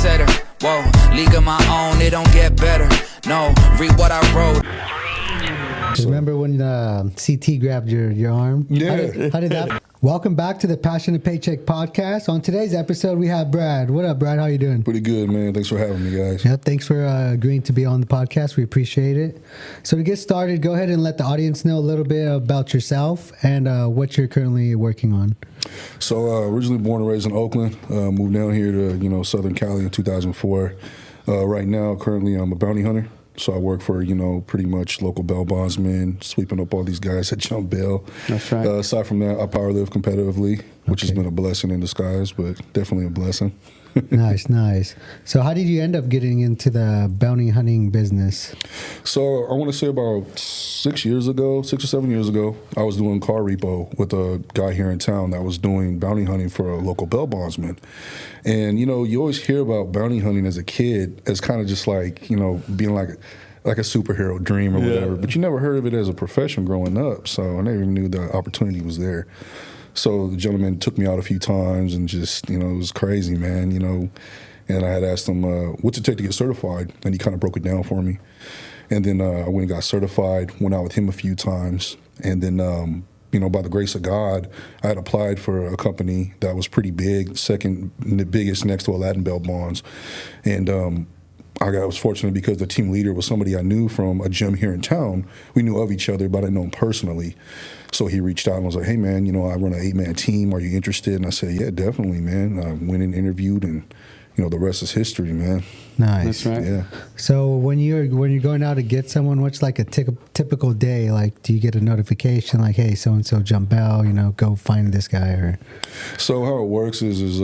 trendsetter. Whoa, league of my own, it don't get better. No, read what I wrote. Remember when CT grabbed your arm? Yeah. How did that? Welcome back to the Passion and Paycheck Podcast. On today's episode, we have Brad. What up, Brad? How you doing? Pretty good, man. Thanks for having me, guys. Yep, thanks for agreeing to be on the podcast. We appreciate it. So to get started, go ahead and let the audience know a little bit about yourself and what you're currently working on. So originally born and raised in Oakland, moved down here to Southern Cali in 2004. Right now, currently, I'm a bounty hunter. So I work for, pretty much local bail bondsmen, sweeping up all these guys that jump bail. That's right. Aside from that, I powerlift competitively, which has been a blessing in disguise, but definitely a blessing. Nice. So how did you end up getting into the bounty hunting business? So I want to say about 6 or 7 years ago, I was doing car repo with a guy here in town that was doing bounty hunting for a local bail bondsman. And, you always hear about bounty hunting as a kid as kind of just like, being like a superhero dream or whatever. But you never heard of it as a profession growing up. So I never even knew the opportunity was there. So the gentleman took me out a few times and just, it was crazy, man, And I had asked him, what's it take to get certified? And he kind of broke it down for me. And then I went and got certified, went out with him a few times. And then, by the grace of God, I had applied for a company that was pretty big, second biggest next to Aladdin Bail Bonds. And I was fortunate because the team leader was somebody I knew from a gym here in town. We knew of each other, but I didn't know him personally. So he reached out and was like, hey, man, I run an 8-man team. Are you interested? And I said, yeah, definitely, man. I went and interviewed, and, the rest is history, man. Nice. That's right. Yeah. So when you're going out to get someone, what's like a typical day? Like, do you get a notification like, hey, so-and-so jump out, go find this guy? Or So how it works is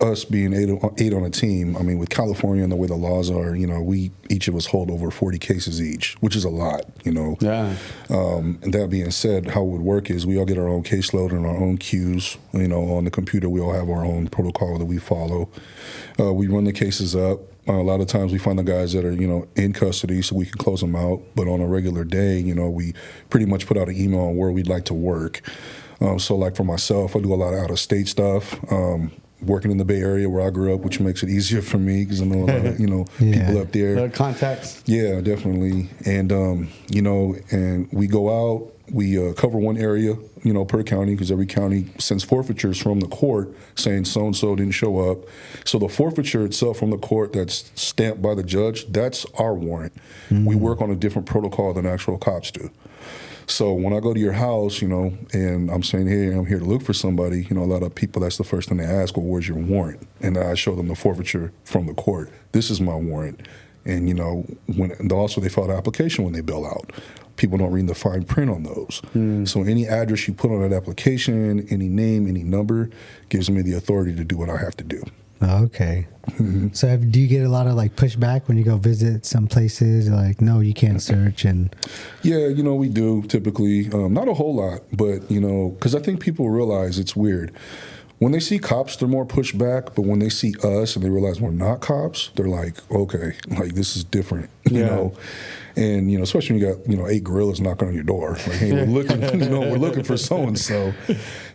us being eight on a team. I mean, with California and the way the laws are, we each of us hold over 40 cases each, which is a lot, Yeah. And that being said, how it would work is we all get our own caseload and our own queues. On the computer, we all have our own protocol that we follow. We run the cases up. A lot of times we find the guys that are, in custody so we can close them out. But on a regular day, we pretty much put out an email on where we'd like to work. So like for myself, I do a lot of out-of-state stuff. Working in the Bay Area where I grew up, which makes it easier for me because I know a lot of, people up there. Contacts. Yeah, definitely. And, and we go out, we cover one area, per county, because every county sends forfeitures from the court saying so-and-so didn't show up. So the forfeiture itself from the court that's stamped by the judge, that's our warrant. Mm-hmm. We work on a different protocol than actual cops do. So when I go to your house, and I'm saying, hey, I'm here to look for somebody, a lot of people, that's the first thing they ask, well, where's your warrant? And I show them the forfeiture from the court. This is my warrant. And, also they file an application when they bail out. People don't read the fine print on those. So any address you put on that application, any name, any number, gives me the authority to do what I have to do. Okay. Mm-hmm. So do you get a lot of pushback when you go visit some places? Like, no, you can't search. And yeah, we do typically. Not a whole lot, but, because I think people realize it's weird. When they see cops, they're more pushed back. But when they see us and they realize we're not cops, they're like, okay, this is different, you know. And, especially when you got, 8 gorillas knocking on your door. Like, hey, we're looking, we're looking for so-and-so.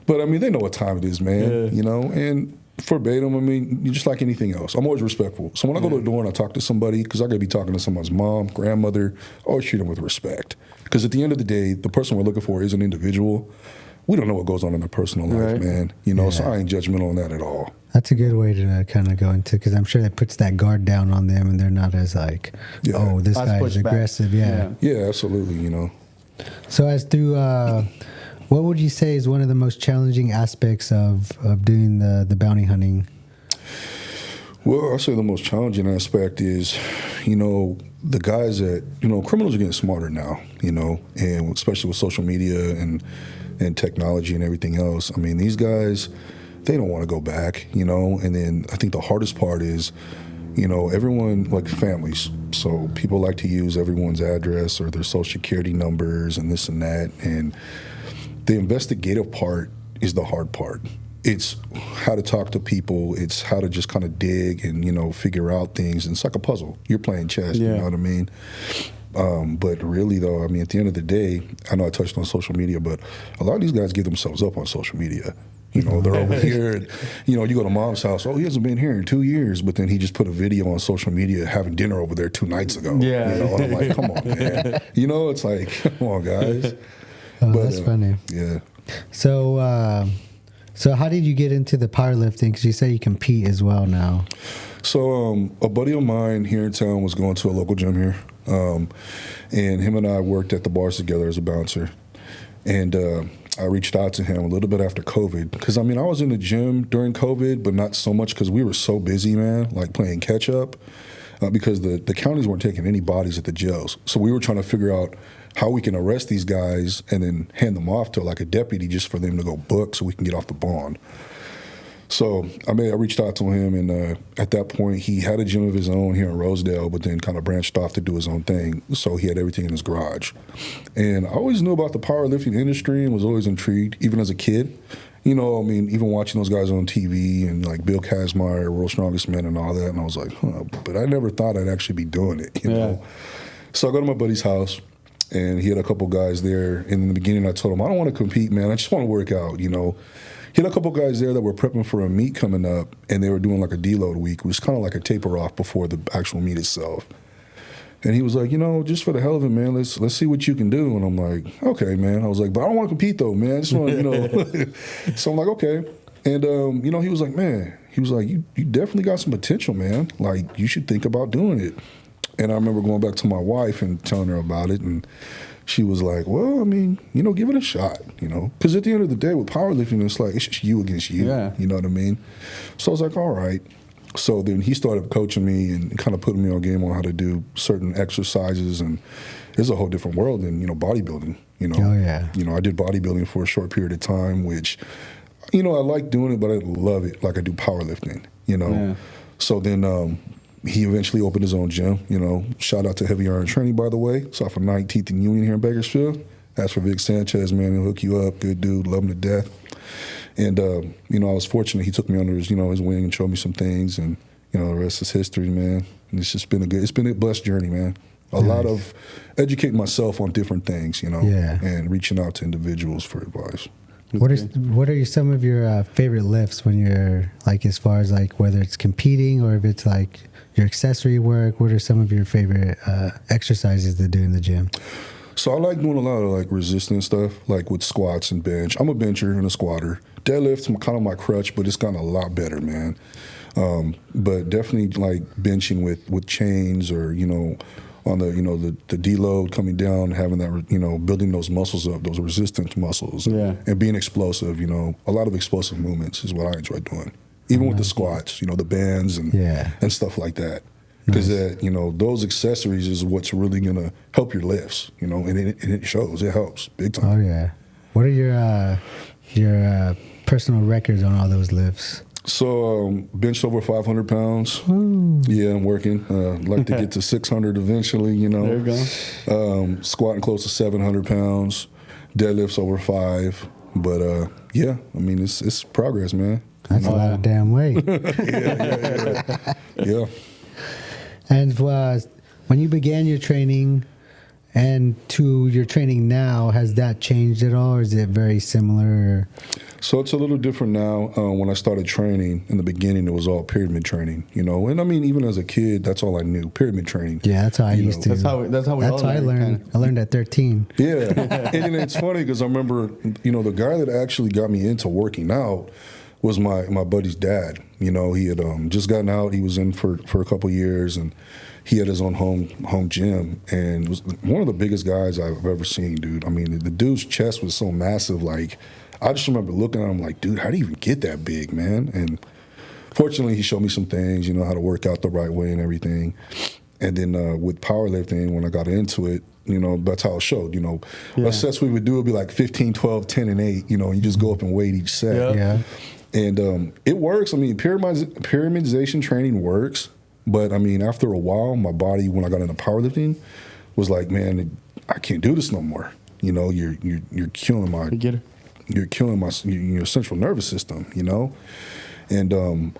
But, they know what time it is, man, and verbatim, just like anything else. I'm always respectful. So when I go to the door and I talk to somebody, because I got to be talking to someone's mom, grandmother, I always treat them with respect. Because at the end of the day, the person we're looking for is an individual. We don't know what goes on in their personal life, man. So I ain't judgmental on that at all. That's a good way to kind of go into, because I'm sure that puts that guard down on them and they're not as oh, this guy is aggressive. Yeah, absolutely, So as through, what would you say is one of the most challenging aspects of doing the bounty hunting? Well, I'll say the most challenging aspect is, the guys that, criminals are getting smarter now, and especially with social media and technology and everything else. These guys, they don't want to go back, and then I think the hardest part is, everyone, like families, so people like to use everyone's address or their social security numbers and this and that, and the investigative part is the hard part. It's how to talk to people. It's how to just kind of dig and, figure out things. And it's like a puzzle. You're playing chess, you know what I mean? But really, though, at the end of the day, I know I touched on social media, but a lot of these guys give themselves up on social media. You know, they're over here. And, you know, you go to mom's house. Oh, he hasn't been here in 2 years. But then he just put a video on social media having dinner over there 2 nights ago. Yeah. You know, and I'm like, come on, man. You know, it's like, come on, guys. Oh, that's funny. Yeah. So, so how did you get into the powerlifting? Because you say you compete as well now. So a buddy of mine here in town was going to a local gym here. And him and I worked at the bars together as a bouncer. And I reached out to him a little bit after COVID. Because, I mean, I was in the gym during COVID, but not so much because we were so busy, man, like playing catch up. Because the counties weren't taking any bodies at the jails. So we were trying to figure out how we can arrest these guys and then hand them off to like a deputy just for them to go book so we can get off the bond. So I reached out to him, and at that point he had a gym of his own here in Rosedale, but then kind of branched off to do his own thing. So he had everything in his garage. And I always knew about the powerlifting industry and was always intrigued, even as a kid. You know, I mean, even watching those guys on TV and like Bill Kazmaier, World's Strongest Men and all that, and I was like, huh, but I never thought I'd actually be doing it, you know? So I go to my buddy's house, and he had a couple guys there. And in the beginning, I told him, I don't want to compete, man. I just want to work out, you know? He had a couple guys there that were prepping for a meet coming up, and they were doing like a deload week, which was kind of like a taper off before the actual meet itself. And he was like, you know, just for the hell of it, man, let's see what you can do. And I'm like, okay, man. I was like, but I don't want to compete though, man. I just want to, you know. So I'm like, okay. And, you know, he was like, man, you definitely got some potential, man. Like, you should think about doing it. And I remember going back to my wife and telling her about it, and she was like, well, I mean, you know, give it a shot, you know. Because at the end of the day, with powerlifting, it's like, it's just you against you, you know what I mean? So I was like, all right. So then he started coaching me and kind of putting me on game on how to do certain exercises, and it's a whole different world than, you know, bodybuilding, you know. Oh, yeah. You know, I did bodybuilding for a short period of time, which, you know, I like doing it, but I love it like I do powerlifting, you know. Yeah. So then he eventually opened his own gym, you know. Shout out to Heavy Iron Training, by the way. It's off of 19th and Union here in Bakersfield. That's for Vic Sanchez, man. He'll hook you up. Good dude. Love him to death. And, you know, I was fortunate. He took me under his, you know, his wing and showed me some things. And, you know, the rest is history, man. And it's just been a blessed journey, man. A lot of educating myself on different things, you know, and reaching out to individuals for advice. What are some of your favorite lifts when you're, like, as far as, like, whether it's competing or if it's, like, your accessory work? What are some of your favorite exercises to do in the gym? So I like doing a lot of like resistance stuff, like with squats and bench. I'm a bencher and a squatter. Deadlift's kind of my crutch, but it's gotten a lot better, man. But definitely like benching with chains, or, you know, on the, you know, the deload coming down, having that, you know, building those muscles up, those resistance muscles, and being explosive. You know, a lot of explosive movements is what I enjoy doing. Even with the squats, you know, the bands and stuff like that. Because, you know, those accessories is what's really going to help your lifts, you know, and it shows. It helps big time. Oh, yeah. What are your personal records on all those lifts? So, benched over 500 pounds. Ooh. Yeah, I'm working. I'd like to get to 600 eventually, you know. There you go. Squatting close to 700 pounds. Deadlifts over 5. But, yeah, I mean, it's progress, man. That's a lot of damn weight. Yeah. And when you began your training and to your training now, has that changed at all, or is it very similar? So it's a little different now. When I started training, in the beginning, it was all pyramid training, you know. And I mean, even as a kid, that's all I knew, pyramid training. Yeah, that's how I used to. That's how I learned. Kinda. I learned at 13. Yeah, and it's funny because I remember, you know, the guy that actually got me into working out was my buddy's dad. You know, he had just gotten out. He was in for a couple years, and he had his own home gym, and was one of the biggest guys I've ever seen, dude. I mean, the dude's chest was so massive. Like, I just remember looking at him like, dude, how do you even get that big, man? And fortunately, he showed me some things, you know, how to work out the right way and everything. And then with powerlifting, when I got into it, you know, that's how it showed, you know. Sets we would do would be like 15, 12, 10, and 8, you know, you just go up and weight each set. Yeah. And it works. I mean, pyramidization training works. But, I mean, after a while, my body, when I got into powerlifting, was like, man, I can't do this no more. You know, you're killing your central nervous system, you know? And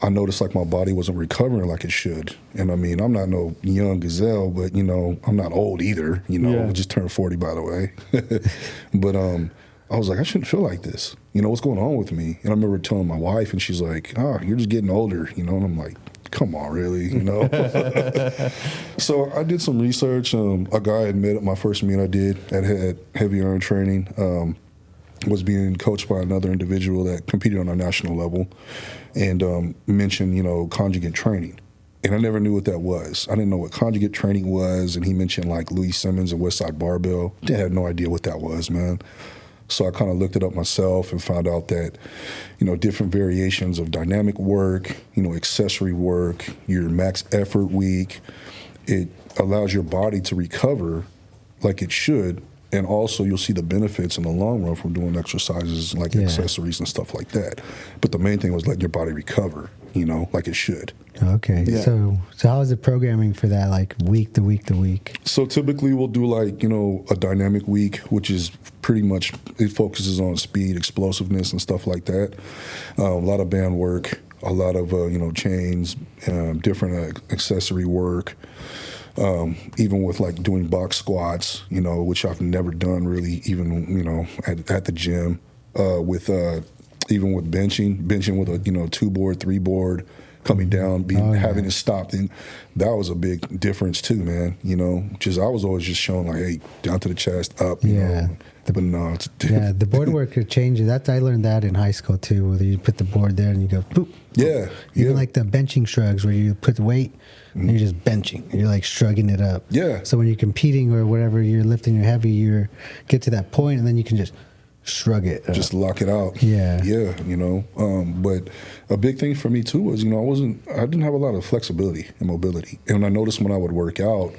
I noticed, like, my body wasn't recovering like it should. And, I mean, I'm not no young gazelle, but, you know, I'm not old either, you know. I just turned 40, by the way. But I was like, I shouldn't feel like this. You know, what's going on with me? And I remember telling my wife, and she's like, oh, you're just getting older, you know? And I'm like, come on, really, you know? So I did some research. A guy I had met at my first meet I did that had heavy iron training, was being coached by another individual that competed on a national level, and mentioned, you know, conjugate training. And I never knew what that was. I didn't know what conjugate training was, and he mentioned like Louis Simmons and Westside Barbell. I had no idea what that was, man. So I kind of looked it up myself and found out that, you know, different variations of dynamic work, you know, accessory work, your max effort week, it allows your body to recover like it should. And also you'll see the benefits in the long run from doing exercises like accessories and stuff like that. But the main thing was letting your body recover, you know, like it should. Okay. Yeah. So how is the programming for that, like week to week to week? So typically we'll do like, you know, a dynamic week, which is pretty much, it focuses on speed, explosiveness and stuff like that. A lot of band work, a lot of, you know, chains, different accessory work. Even with like doing box squats, you know, which I've never done really, even, you know, at the gym, even with benching with a, you know, 2-board, 3-board, coming down, having to stop. And that was a big difference too, man. You know, just I was always just showing like, hey, down to the chest, up, you know. But no, it's the board work could change it. I learned that in high school too, where you put the board there and you go, boop. Yeah. Even like the benching shrugs where you put the weight and you're just benching. You're like shrugging it up. Yeah. So when you're competing or whatever, you're lifting your heavy, you get to that point and then you can just shrug it up. Just lock it out. Yeah. Yeah, you know. But a big thing for me too was, you know, I didn't have a lot of flexibility and mobility. And I noticed when I would work out,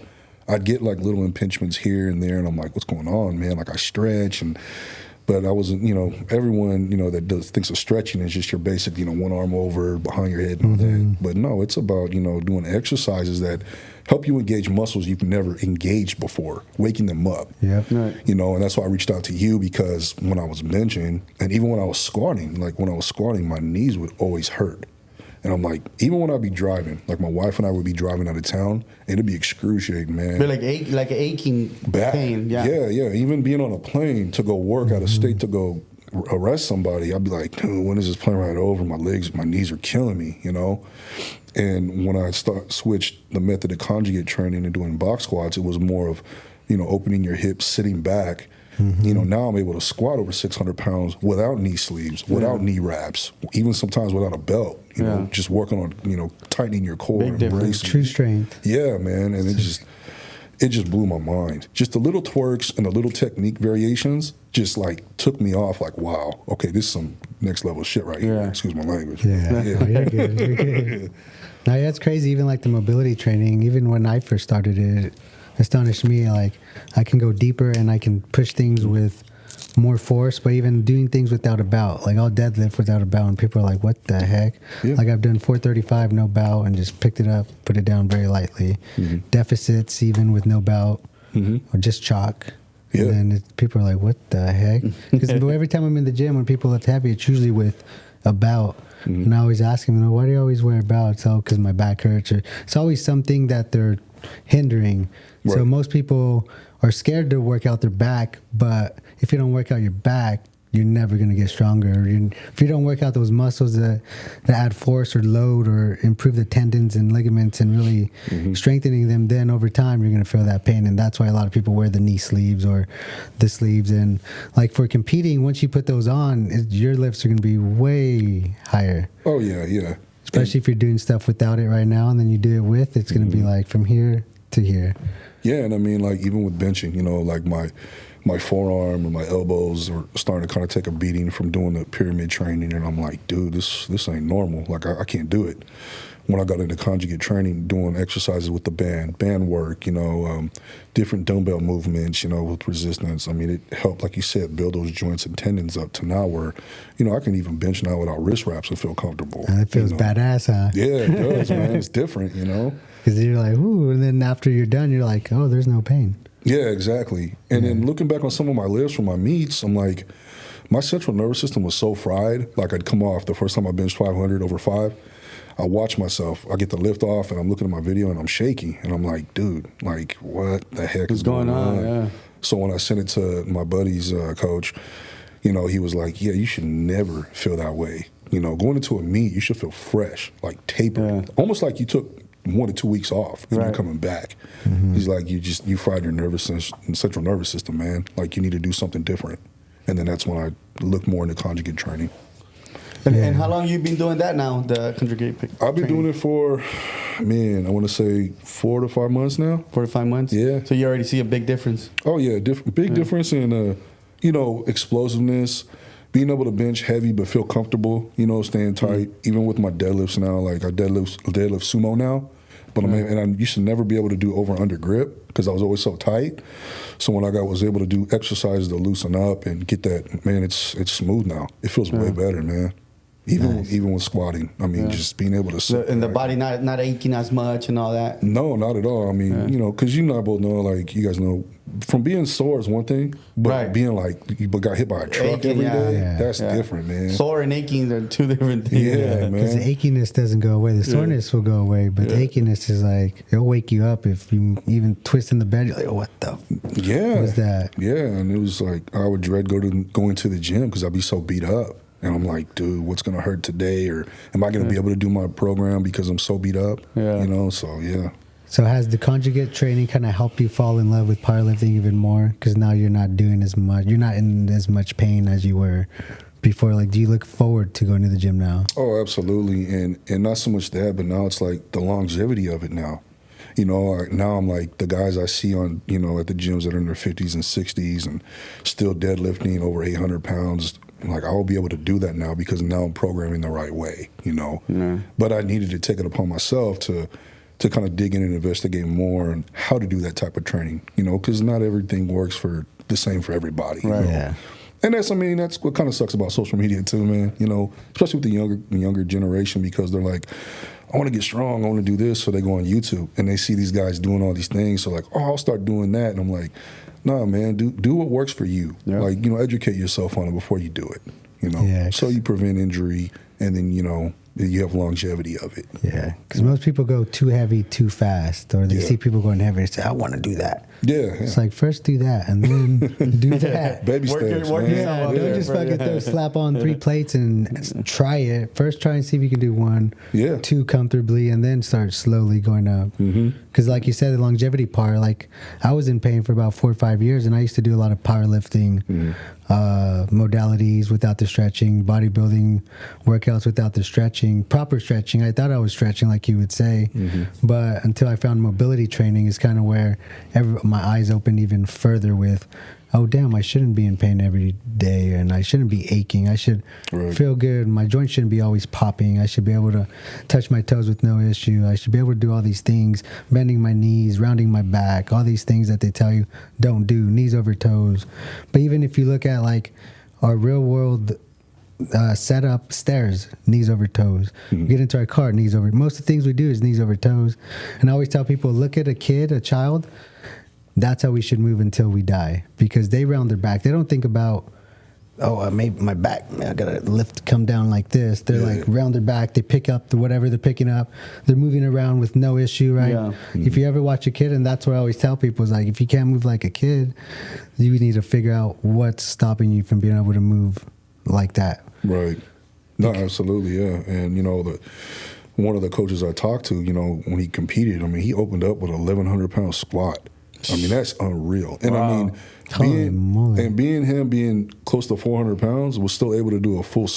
I'd get like little impingements here and there, and I'm like, what's going on, man? Like I stretch, but I wasn't, you know, everyone, you know, that thinks of stretching is just your basic, you know, one arm over, behind your head and all that. But no, it's about, you know, doing exercises that help you engage muscles you've never engaged before, waking them up. Yeah. Right. You know, and that's why I reached out to you, because when I was benching, and even when I was squatting, my knees would always hurt. And I'm like, even when I'd be driving, like my wife and I would be driving out of town, it'd be excruciating, man. But like an aching pain. Yeah. Yeah. Even being on a plane to go work out of state to go arrest somebody, I'd be like, dude, when is this plane ride over? My knees are killing me, you know? And when I switched the method of conjugate training and doing box squats, it was more of, you know, opening your hips, sitting back. You know, now I'm able to squat over 600 pounds without knee sleeves, without knee wraps, even sometimes without a belt, you know, just working on, you know, tightening your core and bracing. True strength. Yeah, man. And it just blew my mind. Just the little twerks and the little technique variations just like took me off like, wow, okay, this is some next level shit right here. Excuse my language. Yeah. You're good. You're good. Now, that's crazy. Even like the mobility training, even when I first started it astonished me. Like I can go deeper and I can push things with more force, but even doing things without a belt, like I'll deadlift without a belt and people are like, what the heck? Like I've done 435 no belt and just picked it up, put it down very lightly. Deficits even with no belt or just chalk. And then people are like, what the heck? Because every time I'm in the gym when people lift heavy, it's usually with a belt. And I always ask them, why do you always wear a belt? It's all because my back hurts. Or it's always something that they're hindering. Right. So most people are scared to work out their back, but if you don't work out your back, you're never going to get stronger. If you don't work out those muscles that add force or load or improve the tendons and ligaments and really strengthening them, then over time you're going to feel that pain. And that's why a lot of people wear the knee sleeves or the sleeves. And like for competing, once you put those on, your lifts are going to be way higher. Oh, yeah. Especially if you're doing stuff without it right now and then you do it with, it's going to be like from here to here. Yeah, and I mean, like, even with benching, you know, like my forearm and my elbows are starting to kind of take a beating from doing the pyramid training, and I'm like, dude, this ain't normal. Like, I can't do it. When I got into conjugate training, doing exercises with the band work, you know, different dumbbell movements, you know, with resistance. I mean, it helped, like you said, build those joints and tendons up to now where, you know, I can even bench now without wrist wraps and feel comfortable. And it feels badass, huh? Yeah, it does, man. It's different, you know? Because you're like, ooh, and then after you're done, you're like, oh, there's no pain. Yeah, exactly. And then looking back on some of my lifts from my meets, I'm like, my central nervous system was so fried. Like, I'd come off the first time I benched 500 over 5. I watch myself. I get the lift off, and I'm looking at my video, and I'm shaking. And I'm like, dude, like, what the heck is going on? Yeah. So when I sent it to my buddy's coach, you know, he was like, yeah, you should never feel that way. You know, going into a meet, you should feel fresh, like tapered, almost like you took 1 to 2 weeks off and you're coming back. He's like, you fried your central nervous system, man. Like, you need to do something different. And then that's when I looked more into conjugate training. And how long you been doing that now, the conjugate I've been doing it for, man, I want to say 4 to 5 months now. 4 to 5 months? Yeah. So you already see a big difference? Oh, yeah, big difference in, you know, explosiveness, being able to bench heavy but feel comfortable, you know, staying tight. Even with my deadlifts now, like I deadlift sumo now. But I used to never be able to do over and under grip because I was always so tight. So when I was able to do exercises to loosen up and get that, man, it's smooth now. It feels way better, man. Even with squatting, I mean, just being able to sit. And the body not aching as much and all that? No, not at all. I mean, you know, because you and I both know, like, you guys know, from being sore is one thing, but being like, you got hit by a truck every day, that's different, man. Sore and aching are two different things. Yeah, man. Because the achiness doesn't go away. The soreness will go away, but the achiness is like, it'll wake you up if you even twist in the bed. You're like, what the? Yeah. What's that? Yeah, and it was like, I would dread going to the gym because I'd be so beat up. And I'm like, dude, what's going to hurt today? Or am I going to be able to do my program because I'm so beat up? You know, so yeah. So has the conjugate training kind of helped you fall in love with powerlifting even more? Because now you're not doing as much. You're not in as much pain as you were before. Like, do you look forward to going to the gym now? Oh, absolutely. And not so much that, but now it's like the longevity of it now. You know, now I'm like the guys I see on, you know, at the gyms that are in their 50s and 60s and still deadlifting over 800 pounds. Like, I will be able to do that now because now I'm programming the right way, you know. But I needed to take it upon myself to kind of dig in and investigate more on how to do that type of training, you know, because not everything works for the same for everybody. Right. You know? And that's what kind of sucks about social media too, man. You know, especially with the younger generation, because they're like, I want to get strong, I want to do this, so they go on YouTube and they see these guys doing all these things. So like, oh, I'll start doing that, and I'm like, nah, man, do what works for you. Like, you know, educate yourself on it before you do it. You know, so you prevent injury, and then, you know, you have longevity of it. Yeah, because most people go too heavy too fast, or they see people going heavy and say, I want to do that. It's like, first do that and then do that. Baby steps, man. Don't just fucking slap on 3 plates and try it. First try and see if you can do 1, 2 comfortably, and then start slowly going up. Because like you said, the longevity part, like, I was in pain for about 4 or 5 years, and I used to do a lot of powerlifting modalities without the stretching, bodybuilding workouts without the stretching, proper stretching. I thought I was stretching, like you would say, but until I found mobility training is kind of where my eyes opened even further with, oh, damn, I shouldn't be in pain every day, and I shouldn't be aching. I should feel good. My joints shouldn't be always popping. I should be able to touch my toes with no issue. I should be able to do all these things, bending my knees, rounding my back, all these things that they tell you don't do, knees over toes. But even if you look at, like, our real world setup, stairs, knees over toes. Get into our car, knees over. Most of the things we do is knees over toes. And I always tell people, look at a kid, a child, that's how we should move until we die, because they round their back. They don't think about, oh, I made my back, man, I gotta come down like this. They're like round their back, they pick up whatever they're picking up, they're moving around with no issue, right? If you ever watch a kid, and that's what I always tell people, is like, if you can't move like a kid, you need to figure out what's stopping you from being able to move like that. Right. No, absolutely, yeah. And, you know, one of the coaches I talked to, you know, when he competed, I mean, he opened up with a 1,100-pound squat. I mean, that's unreal. And I mean, being close to 400 pounds, was still able to do a full,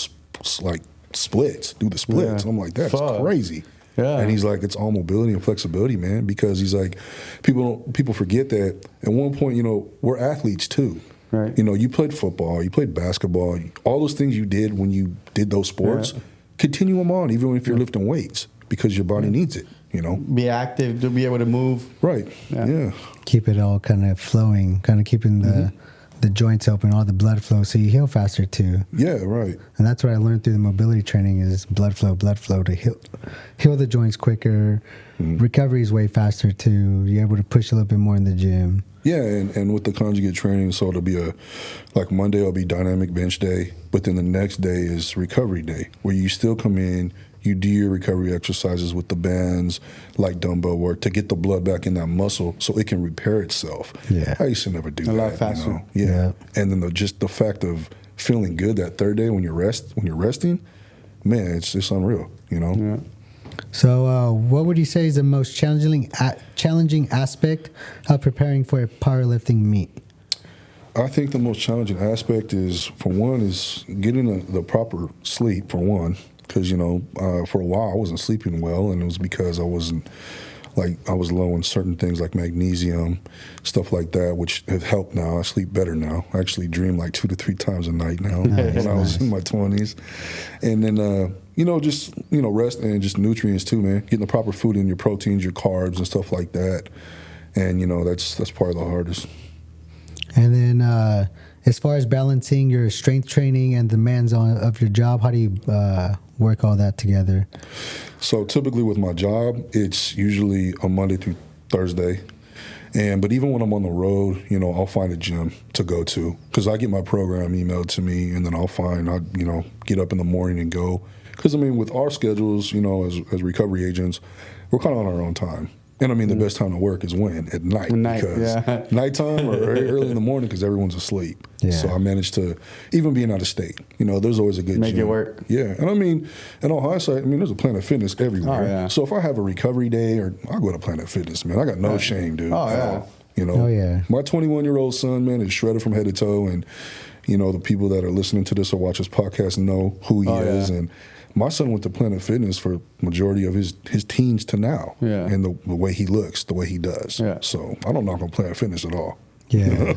like, splits, do the splits. I'm like, that's crazy. And he's like, it's all mobility and flexibility, man, because he's like, people forget that at one point, you know, we're athletes too. Right. You know, you played football, you played basketball, all those things you did when you did those sports, continue them on, even if you're lifting weights, because your body needs it. You know, be active, to be able to move. Right. Yeah. Keep it all kind of flowing, kind of keeping the joints open, all the blood flow, so you heal faster too. Yeah, right. And that's what I learned through the mobility training is blood flow to heal the joints quicker. Recovery is way faster too. You're able to push a little bit more in the gym. Yeah, and with the conjugate training, so it'll be like Monday will be dynamic bench day, but then the next day is recovery day, where you still come in, you do your recovery exercises with the bands, like dumbbell work, to get the blood back in that muscle so it can repair itself. I used to never do that. A lot faster. You know? And then just the fact of feeling good that third day when you're resting, man, it's unreal, you know. Yeah. So, what would you say is the most challenging aspect of preparing for a powerlifting meet? I think the most challenging aspect is, for one, is getting the proper sleep, for one, because, you know, for a while I wasn't sleeping well, and it was because I was low in certain things like magnesium, stuff like that, which have helped now. I sleep better now. I actually dream like 2 to 3 times a night now when I was in my 20s. And then, you know, just, you know, rest and just nutrients too, man. Getting the proper food in, your proteins, your carbs and stuff like that. And, you know, that's part of the hardest. And then, as far as balancing your strength training and demands of your job, how do you work all that together? So typically with my job, it's usually a Monday through Thursday. But even when I'm on the road, you know, I'll find a gym to go to, because I get my program emailed to me, and then I'll you know, get up in the morning and go. Because, I mean, with our schedules, you know, as recovery agents, we're kind of on our own time. And I mean, the best time to work is when? At night. Because nighttime or very early in the morning, because everyone's asleep. Yeah. So I managed to, even being out of state, you know, there's always a good Make gym. it work. Yeah. And I mean, in all hindsight, I mean, there's a Planet Fitness everywhere. Oh, yeah. So if I have a recovery day, or I'll go to Planet Fitness, man. I got no shame, dude. Oh, at yeah. all. You know, Oh, yeah. My 21-year-old son, man, is shredded from head to toe. And, you know, the people that are listening to this or watch this podcast know who he is. Yeah. And my son went to Planet Fitness for majority of his teens to now. Yeah. And the way he looks, the way he does. Yeah. So I don't knock on Planet Fitness at all. Yeah.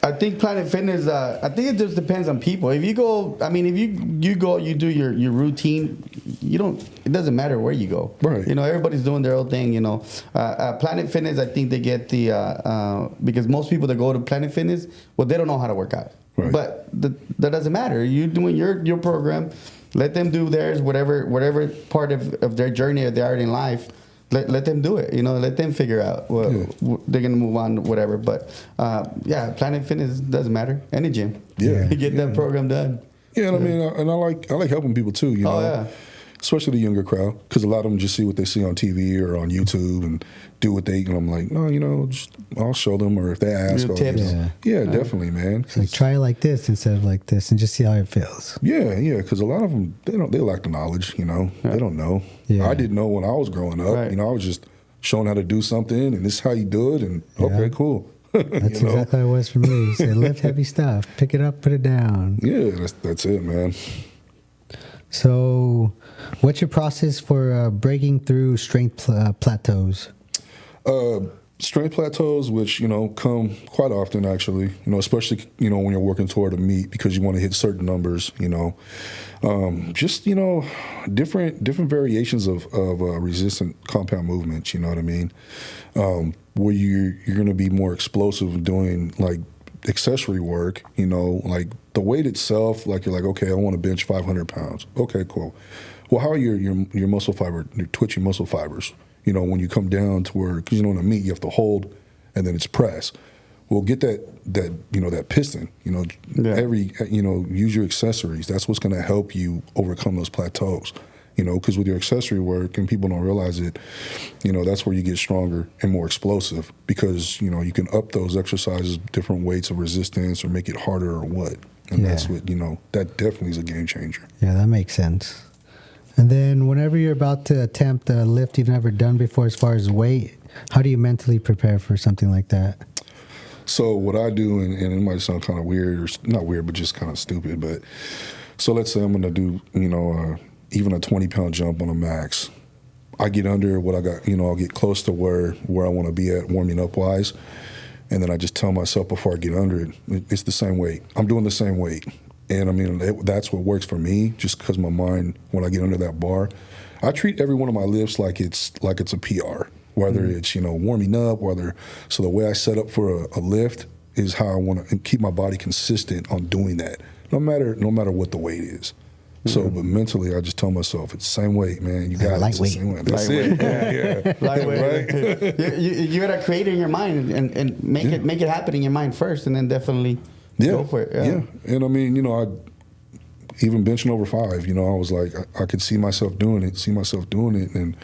I think Planet Fitness, I think it just depends on people. If you go, I mean, if you go, you do your routine, it doesn't matter where you go. Right. You know, everybody's doing their own thing, you know. Planet Fitness, I think they get because most people that go to Planet Fitness, well, they don't know how to work out. Right. But that doesn't matter. You're doing your program, let them do theirs, whatever part of their journey that they are in life. Let them do it, you know. Let them figure out they're gonna move on, whatever. But Planet Fitness doesn't matter. Any gym, get that program done. Yeah, and I mean, and I like helping people too, you know. Oh, yeah. Especially the younger crowd, because a lot of them just see what they see on TV or on YouTube and do what and I'm like, no, you know, I'll show them, or if they ask, tips. Yeah, definitely, man. It's like, try it like this instead of like this, and just see how it feels. Yeah, because a lot of them, they lack the knowledge, you know. They don't know. Yeah. I didn't know when I was growing up. Right. You know, I was just shown how to do something, and this is how you do it, and okay, cool. That's you know? exactly how it was for me. You say, lift heavy stuff, pick it up, put it down. Yeah, that's it, man. So, what's your process for breaking through strength plateaus? Strength plateaus, which, you know, come quite often, actually, you know, especially, you know, when you're working toward a meet, because you want to hit certain numbers, you know. Just, you know, different variations of resistant compound movements, you know what I mean? Where you're going to be more explosive doing, like, accessory work, you know, like the weight itself, like you're like, okay, I want to bench 500 pounds. Okay, cool. Well, how are your muscle fiber, your twitchy muscle fibers? You know, when you come down to where, because, you know, in a meet, you have to hold and then it's press. Well, get that you know, that piston, you know, use your accessories. That's what's going to help you overcome those plateaus, you know, because with your accessory work, and people don't realize it, you know, that's where you get stronger and more explosive, because, you know, you can up those exercises, different weights of resistance, or make it harder or what. And that's what, you know, that definitely is a game changer. Yeah, that makes sense. And then whenever you're about to attempt a lift you've never done before as far as weight, how do you mentally prepare for something like that? So what I do, and it might sound kind of weird, or not weird, but just kind of stupid, but so let's say I'm going to do, you know, even a 20-pound jump on a max. I get under what I got, you know, I'll get close to where I want to be at warming up wise, and then I just tell myself before I get under it, it's the same weight. I'm doing the same weight. And I mean, that's what works for me, just because my mind, when I get under that bar, I treat every one of my lifts like it's a PR, whether it's, you know, warming up, so the way I set up for a lift is how I want to keep my body consistent on doing that, no matter what the weight is. So, but mentally, I just tell myself, it's the same weight, man. You got it. It's the same weight. That's it. Yeah. Lightweight. Right? you gotta create it in your mind and make it happen in your mind first, and then definitely go for it. Yeah. And I mean, you know, even benching over 5, you know, I was like, I could see myself doing it, and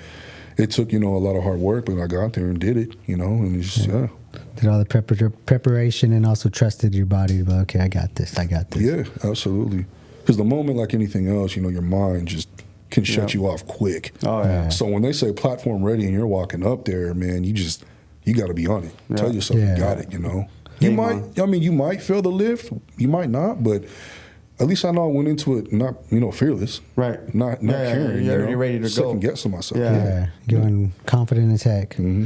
it took, you know, a lot of hard work, but I got there and did it, you know, and it's just, Did all the preparation and also trusted your body to be like, okay, I got this. Yeah, absolutely. Because the moment, like anything else, your mind just can shut you off quick. Oh, yeah. So when they say platform ready and you're walking up there, man, you got to be on it. Tell yourself you got it, You might fail the lift, you might not, but at least I know I went into it not, fearless. Right. Not caring. You're ready to go. Second guessing myself. Yeah. Going confident as heck. Mm-hmm.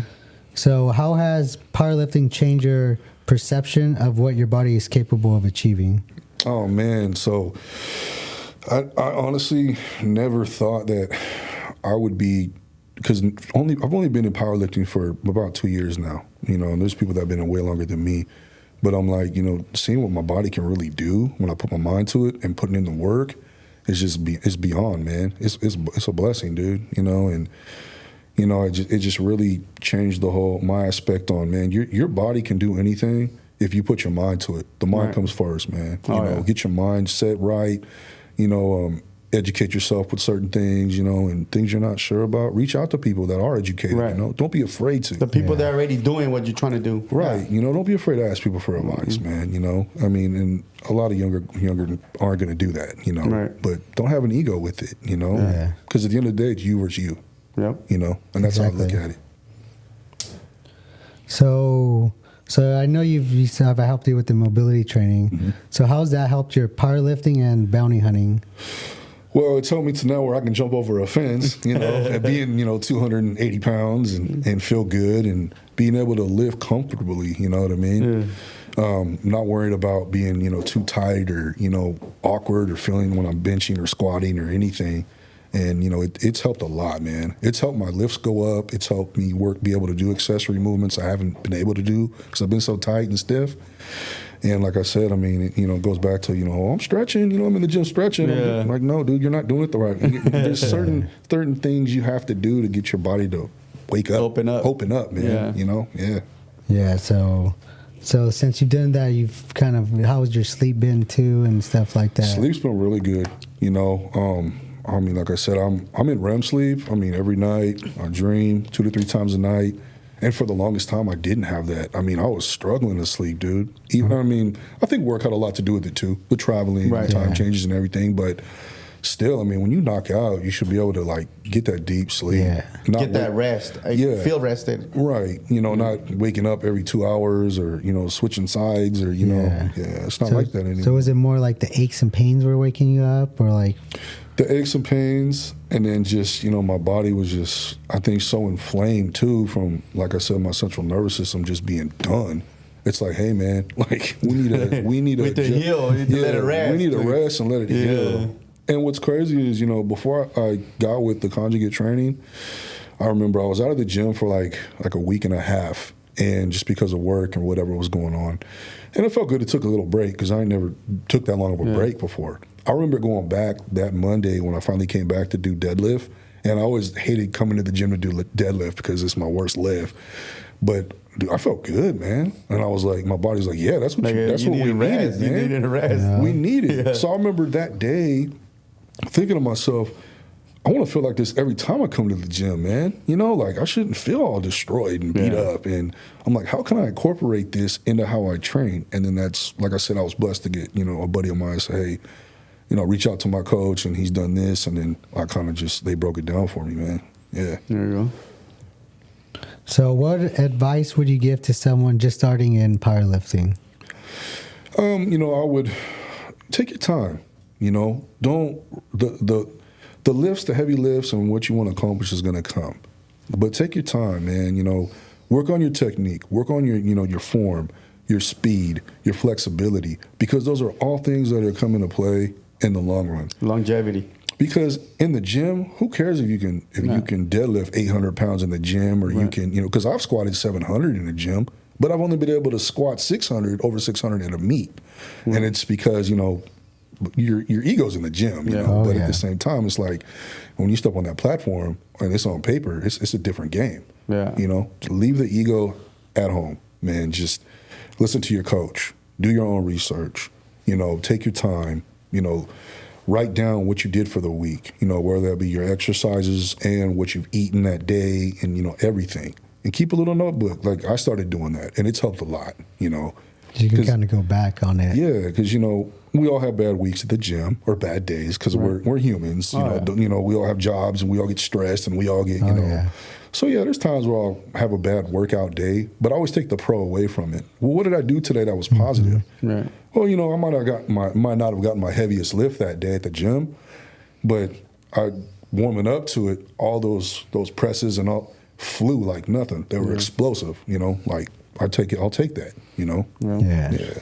So how has powerlifting changed your perception of what your body is capable of achieving? Oh, man. So I honestly never thought that I would be, because I've only been in powerlifting for about 2 years now, and there's people that have been in way longer than me. But I'm like, seeing what my body can really do when I put my mind to it and putting in the work is it's beyond, man. It's a blessing, dude. And it just really changed my aspect on, man. Your body can do anything if you put your mind to it. The mind comes first, man. Get your mind set right. Educate yourself with certain things, and things you're not sure about. Reach out to people that are educated, Don't be afraid to. The people that are already doing what you're trying to do. Right. Don't be afraid to ask people for advice, man, and a lot of younger aren't going to do that, Right. But don't have an ego with it, because at the end of the day, it's you versus you, Yep. and that's how I look at it. So I know I've helped you with the mobility training. Mm-hmm. So how's that helped your powerlifting and bounty hunting? Well, it helped me to now where I can jump over a fence, and being, 280 pounds and feel good and being able to live comfortably, you know what I mean? Not worried about being, too tight or, awkward or feeling when I'm benching or squatting or anything. And, it's helped a lot, man. It's helped my lifts go up. It's helped me be able to do accessory movements I haven't been able to do because I've been so tight and stiff. And like I said, it goes back to, I'm stretching, I'm in the gym stretching. Yeah. I'm like, no, dude, you're not doing it the right way. There's certain things you have to do to get your body to wake up. Open up, man. Yeah. Yeah, so since you've done that, you've how's your sleep been too and stuff like that? Sleep's been really good, like I said, I'm in REM sleep. Every night I dream 2 to 3 times a night. And for the longest time, I didn't have that. I was struggling to sleep, dude. I think work had a lot to do with it too, the traveling, time changes and everything. But still, when you knock out, you should be able to get that deep sleep. Yeah. Get that rest. Feel rested. Right. Not waking up every 2 hours or, switching sides or, it's not like that anymore. So is it more like the aches and pains were waking you up or like? The aches and pains, and then just, my body was just, I think, so inflamed too from, like I said, my central nervous system just being done. It's like, hey, man, we need to heal. We need to let it rest. We need to rest and let it heal. And what's crazy is, before I got with the conjugate training, I remember I was out of the gym for like a week and a half, and just because of work and whatever was going on. And it felt good. It took a little break because I never took that long of a break before. I remember going back that Monday when I finally came back to do deadlift, and I always hated coming to the gym to do deadlift because it's my worst lift. But dude, I felt good, man. And I was like, my body's like, yeah, that's what we needed, man. You needed a rest. Yeah. We needed it. Yeah. So I remember that day thinking to myself, I want to feel like this every time I come to the gym, man. I shouldn't feel all destroyed and beat up. And I'm like, how can I incorporate this into how I train? And then that's, like I said, I was blessed to get, a buddy of mine say, hey, reach out to my coach, and he's done this. And then I kind of they broke it down for me, man. Yeah. There you go. So what advice would you give to someone just starting in powerlifting? I would take your time, don't, the lifts, the heavy lifts and what you want to accomplish is going to come. But take your time, man, work on your technique, work on your form, your speed, your flexibility, because those are all things that are coming to play in the long run. Longevity. Because in the gym, who cares if you can deadlift 800 pounds in the gym or you can, because I've squatted 700 in the gym, but I've only been able to squat over 600 at a meet. And it's because, your ego's in the gym, but at the same time, it's like when you step on that platform and it's on paper, it's a different game. Yeah. Leave the ego at home, man. Just listen to your coach, do your own research, take your time, write down what you did for the week, whether that be your exercises and what you've eaten that day and, everything. and keep a little notebook. Like I started doing that, and it's helped a lot, you know. You can kind of go back on it. Yeah, because you know we all have bad weeks at the gym or bad days because we're humans. You know we all have jobs and we all get stressed and we all get you know. Yeah. So yeah, there's times where I'll have a bad workout day, but I always take the pro away from it. Well, what did I do today that was positive? Right. Well, you know, I might not have gotten my heaviest lift that day at the gym, but I warming up to it, all those presses and all flew like nothing. They were explosive, you know, like I'll take that, you know. Yeah.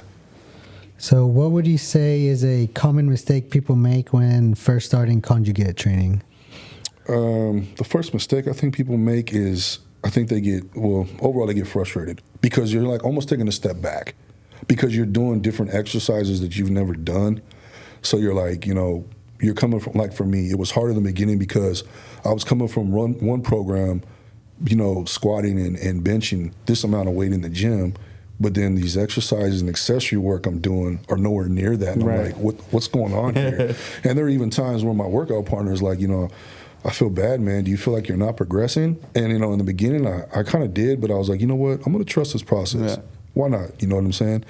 So what would you say is a common mistake people make when first starting conjugate training? The first mistake I think people make is they get frustrated because you're like almost taking a step back because you're doing different exercises that you've never done. So you're like, you know, you're coming from, like for me, it was hard in the beginning because I was coming from one program, you know, squatting and benching this amount of weight in the gym, but then these exercises and accessory work I'm doing are nowhere near that. And I'm like, what's going on here? And there are even times where my workout partner is like, you know, I feel bad, man. Do you feel like you're not progressing? And, you know, in the beginning, I kind of did, but I was like, you know what? I'm going to trust this process. Yeah. Why not? You know what I'm saying?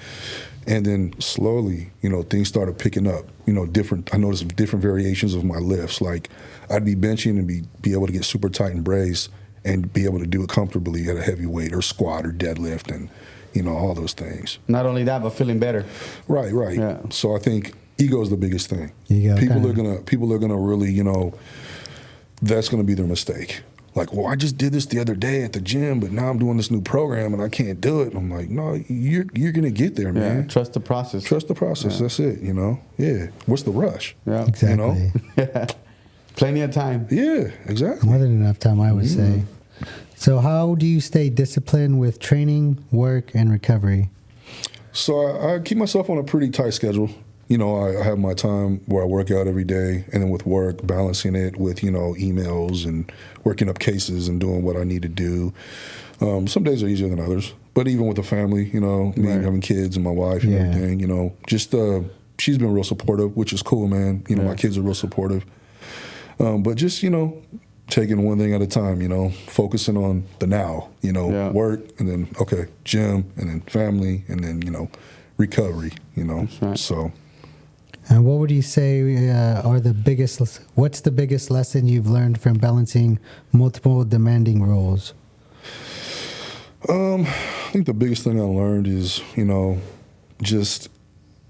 And then slowly, you know, things started picking up. You know, I noticed different variations of my lifts. Like, I'd be benching and be able to get super tight and brace and be able to do it comfortably at a heavy weight or squat or deadlift and, you know, all those things. Not only that, but feeling better. Right. Yeah. So I think ego is the biggest thing. People are gonna really, you know, that's going to be their mistake. Like, well, I just did this the other day at the gym, but now I'm doing this new program and I can't do it. And I'm like, no, you're going to get there, man. Yeah, trust the process. Trust the process. Yeah. That's it, you know? Yeah. What's the rush? Yeah. Exactly. You know? Yeah. Plenty of time. Yeah, exactly. More than enough time, I would say. So how do you stay disciplined with training, work, and recovery? So I keep myself on a pretty tight schedule. You know, I have my time where I work out every day, and then with work, balancing it with, you know, emails and working up cases and doing what I need to do. Some days are easier than others, but even with the family, you know, me having kids and my wife and everything, you know, just she's been real supportive, which is cool, man. You know, my kids are real supportive. But just, you know, taking one thing at a time, you know, focusing on the now, you know, work and then, okay, gym and then family and then, you know, recovery, you know, so. And what would you say what's the biggest lesson you've learned from balancing multiple demanding roles? I think the biggest thing I learned is, you know, just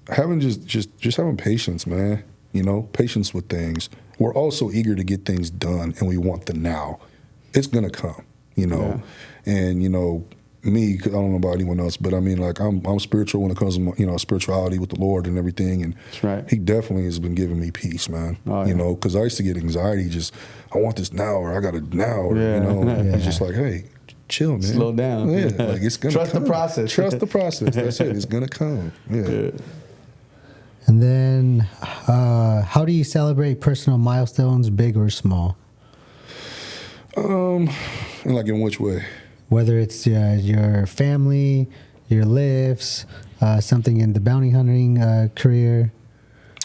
having having patience, man. You know, patience with things. We're all so eager to get things done, and we want the now. It's gonna come, you know, and you know. Me, 'cause I don't know about anyone else, but I mean, like, I'm spiritual when it comes to, you know, spirituality with the Lord and everything, and He definitely has been giving me peace, man. You know, because I used to get anxiety, I want this now, or I got it now, or you know, He's just like, hey, chill, man, slow down, like it's gonna trust come. the process, trust the process. That's it. It's gonna come. Yeah. And then, how do you celebrate personal milestones, big or small? And like in which way? Whether it's your family, your lifts, something in the bounty hunting career.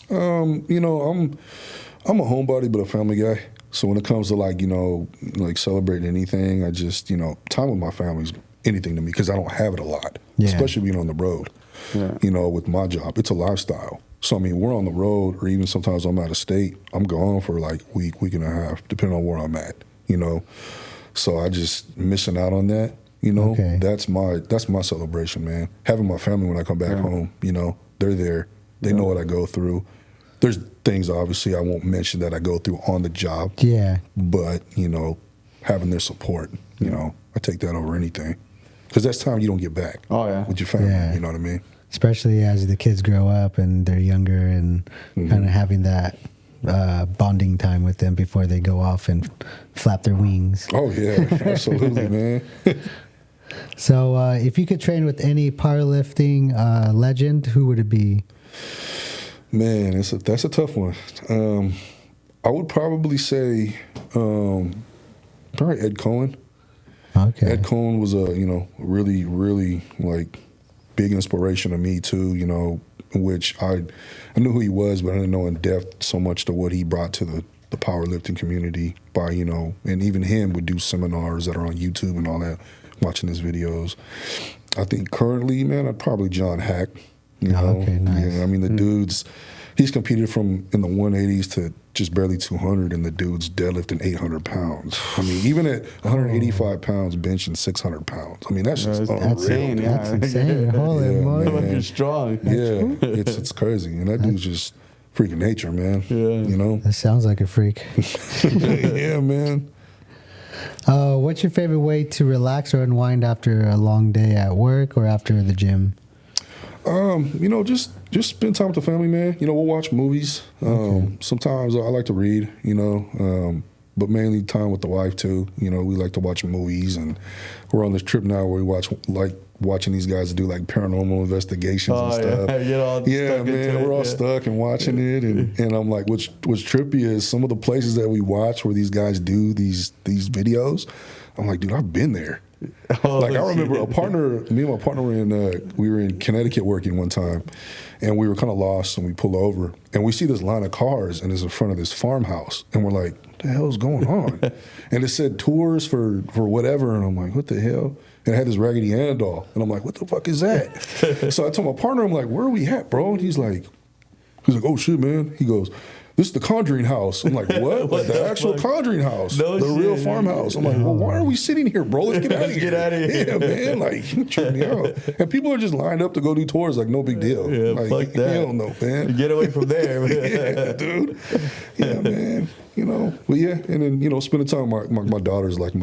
You know, I'm a homebody, but a family guy. So when it comes to like, you know, like celebrating anything, I just, you know, time with my family is anything to me because I don't have it a lot, especially being on the road. You know, with my job, it's a lifestyle. So I mean, we're on the road, or even sometimes I'm out of state. I'm gone for like a week and a half, depending on where I'm at. You know. So I just missing out on that, you know. That's my celebration, man. Having my family when I come back home, you know, they're there. They know what I go through. There's things obviously I won't mention that I go through on the job. Yeah. But, you know, having their support, you know, I take that over anything. Because that's time you don't get back. With your family, you know what I mean? Especially as the kids grow up and they're younger and kind of having that bonding time with them before they go off and flap their wings. Oh yeah, absolutely, man. So if you could train with any powerlifting legend, who would it be? Man, that's a tough one. I would probably say probably Ed Cohen. Ed Cohen was a, you know, really, really like big inspiration to me too, you know, which I knew who he was, but I didn't know in depth so much to what he brought to the powerlifting community by, and even him would do seminars that are on YouTube and all that, watching his videos. I think currently, man, I'd probably John Hack. Okay, nice. Yeah, I mean, the dude's, he's competed from in the 180s to just barely 200, and the dude's deadlifting 800 pounds. I mean, even at 185 pounds, benching 600 pounds. I mean, that's just unreal. That's insane. Yeah. That's insane. Holy moly. Like you're strong. Yeah, it's crazy. And that dude's just freaking nature, man. Yeah. That sounds like a freak. Yeah, man. What's your favorite way to relax or unwind after a long day at work or after the gym? Just spend time with the family, man. We'll watch movies. Sometimes I like to read, but mainly time with the wife too. We like to watch movies, and we're on this trip now where we watching these guys do like paranormal investigations and stuff. We're all stuck and watching it, and I'm like, what's trippy is some of the places that we watch where these guys do these videos. I'm like, dude, I've been there. I remember me and my partner we were in Connecticut working one time, and we were kind of lost, and we pull over, and we see this line of cars, and it's in front of this farmhouse, and we're like, what the hell is going on? And it said tours for whatever, and I'm like, what the hell? And it had this Raggedy Ann doll, and I'm like, what the fuck is that? So I told my partner, I'm like, where are we at, bro? And he's like, oh shit, man. He goes, this is the Conjuring house. I'm like, what? Like the actual Conjuring house. No the shit, real farmhouse. I'm like, well, why are we sitting here, bro? Let's get out of here. Get out of here. Yeah, man. Like, you tripped me out. And people are just lined up to go do tours, like, no big deal. Yeah, like, fuck that. Hell no, man. Get away from there. Yeah, dude. Yeah, man. But yeah, and then, spending time with my daughter's like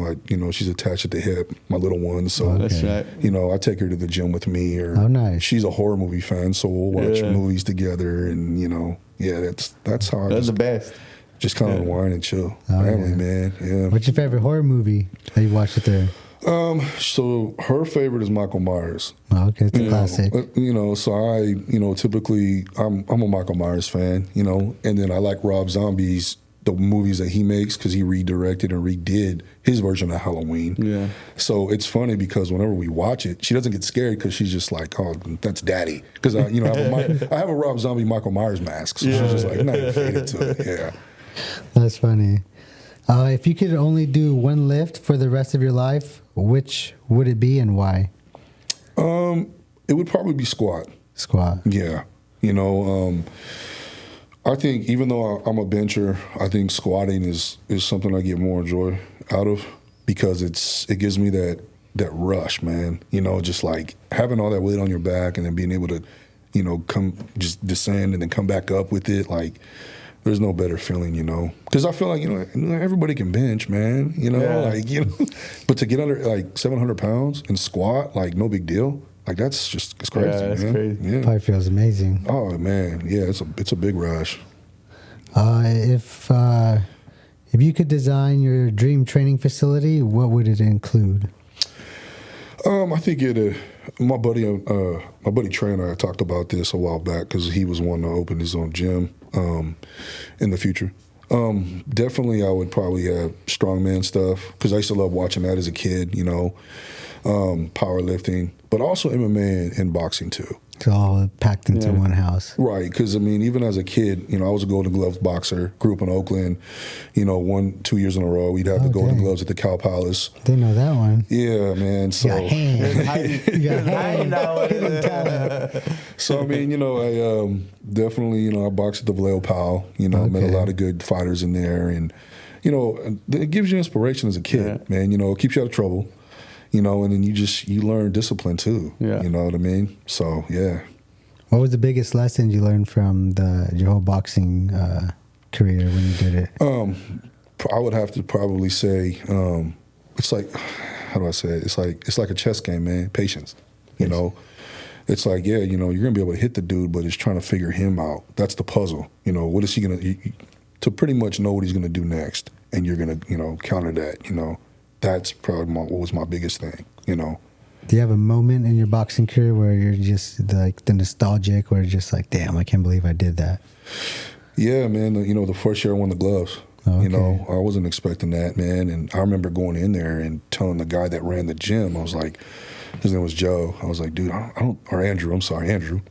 she's attached at the hip, my little one. So, That's right. I take her to the gym with me, or nice. She's a horror movie fan, so we'll watch movies together, and, that's how That's the best. Just kind of unwind and chill. Family, man. Yeah. What's your favorite horror movie that you watched with her? So her favorite is Michael Myers. Oh, okay, it's a classic. So I, typically I'm a Michael Myers fan, and then I like Rob Zombie's the movies that he makes because he redirected and redid his version of Halloween. Yeah. So it's funny because whenever we watch it, she doesn't get scared because she's just like, oh, that's daddy. Because I have a Rob Zombie Michael Myers mask, so she's just like, not even faded to it. Yeah. That's funny. If you could only do one lift for the rest of your life, which would it be and why? It would probably be squat. Squat. Yeah. I think even though I'm a bencher, I think squatting is something I get more joy out of because it gives me that rush, man. Just like having all that weight on your back and then being able to, come just descend and then come back up with it. Like, there's no better feeling, because I feel like, everybody can bench, man, but to get under like 700 pounds and squat, like no big deal. Like it's crazy, that's man. Crazy. Yeah. Probably feels amazing. Oh man, yeah, it's a big rush. If you could design your dream training facility, what would it include? I think my buddy Trey and I talked about this a while back because he was wanting to open his own gym in the future. Definitely, I would probably have strongman stuff because I used to love watching that as a kid. Powerlifting, but also MMA and boxing too. It's all packed into one house. Right, because, even as a kid, I was a Golden Gloves boxer, grew up in Oakland, 1-2 years in a row. We'd have the Golden Gloves at the Cow Palace. Didn't know that one. Yeah, man. So, So, I definitely, I boxed at the Vallejo Powell, met a lot of good fighters in there. And, it gives you inspiration as a kid, man. It keeps you out of trouble. And then you learn discipline too. Yeah. You know what I mean? So, yeah. What was the biggest lesson you learned from your whole boxing career when you did it? I would have to probably say, it's like, how do I say it? It's like a chess game, man. Patience. It's like, you're gonna be able to hit the dude, but it's trying to figure him out. That's the puzzle. What is he gonna to pretty much know what he's gonna do next, and you're gonna counter that. That's probably what was my biggest thing, Do you have a moment in your boxing career where you're just like the nostalgic, where you're just like, damn, I can't believe I did that? Yeah, man. The first year I won the gloves, Okay. You know, I wasn't expecting that, man. And I remember going in there and telling the guy that ran the gym, I was like, his name was Joe. I was like, dude, I don't, or Andrew, I'm sorry, Andrew.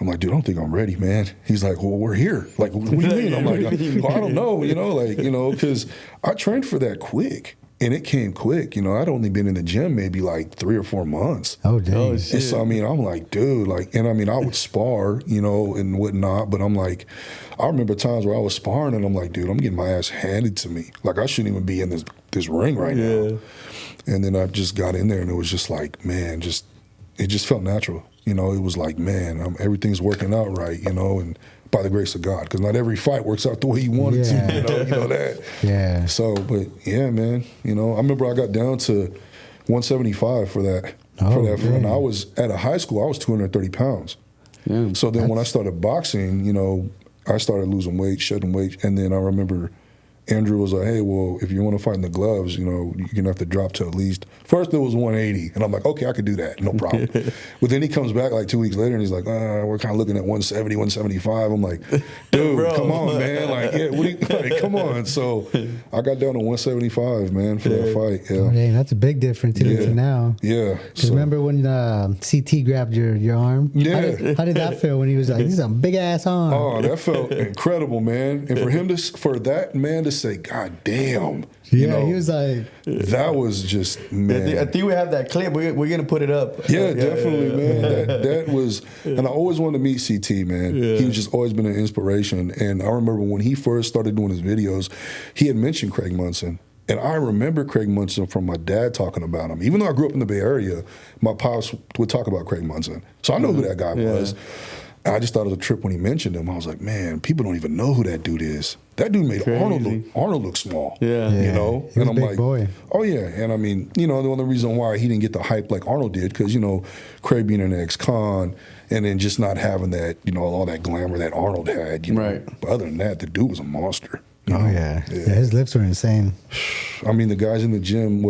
I'm like, dude, I don't think I'm ready, man. He's like, well, we're here. Like, what do you mean? I'm like, well, I don't know, because I trained for that quick. And it came quick, I'd only been in the gym maybe like 3 or 4 months. Oh, dang. Oh, shit. And so, I'm like, dude, I would spar, and whatnot, but I'm like, I remember times where I was sparring and I'm like, dude, I'm getting my ass handed to me. Like, I shouldn't even be in this ring right now. And then I just got in there and it was just like, man, it just felt natural. It was like, man, everything's working out right, and by the grace of God, because not every fight works out the way you want it to, you know that. Yeah. So, but yeah, man, I remember I got down to 175 for that. And I was at a high school, I was 230 pounds. Yeah. So then when I started boxing, I started losing weight, shedding weight, and then I remember Andrew was like, hey, well, if you want to fight in the gloves, you're going to have to drop to at least, first it was 180. And I'm like, okay, I could do that. No problem. But then he comes back like 2 weeks later and he's like, we're kind of looking at 170, 175. I'm like, dude, come on, man. Like, yeah, come on. So I got down to 175, man, for that fight. Yeah. Oh, dang, that's a big difference to now. Yeah. Because remember when CT grabbed your arm? Yeah. How did that feel when he was like, this is a big ass arm? Oh, that felt incredible, man. And for him for that man to say, God damn. He was like, that was just, man. I think we have that clip. We're going to put it up. Yeah, definitely, man. That was, and I always wanted to meet CT, man. He was just always been an inspiration. And I remember when he first started doing his videos, he had mentioned Craig Munson. And I remember Craig Munson from my dad talking about him. Even though I grew up in the Bay Area, my pops would talk about Craig Munson. So I know who that guy was. And I just thought it was a trip when he mentioned him. I was like, man, people don't even know who that dude is. That dude made Arnold look small. Yeah. You he was and I'm a big like, boy. oh yeah. And I mean, the only reason why he didn't get the hype like Arnold did, because Craig being an ex-con, and then just not having that, all that glamour that Arnold had. Right. But other than that, the dude was a monster. Yeah, his lifts were insane. I mean, the guys in the gym,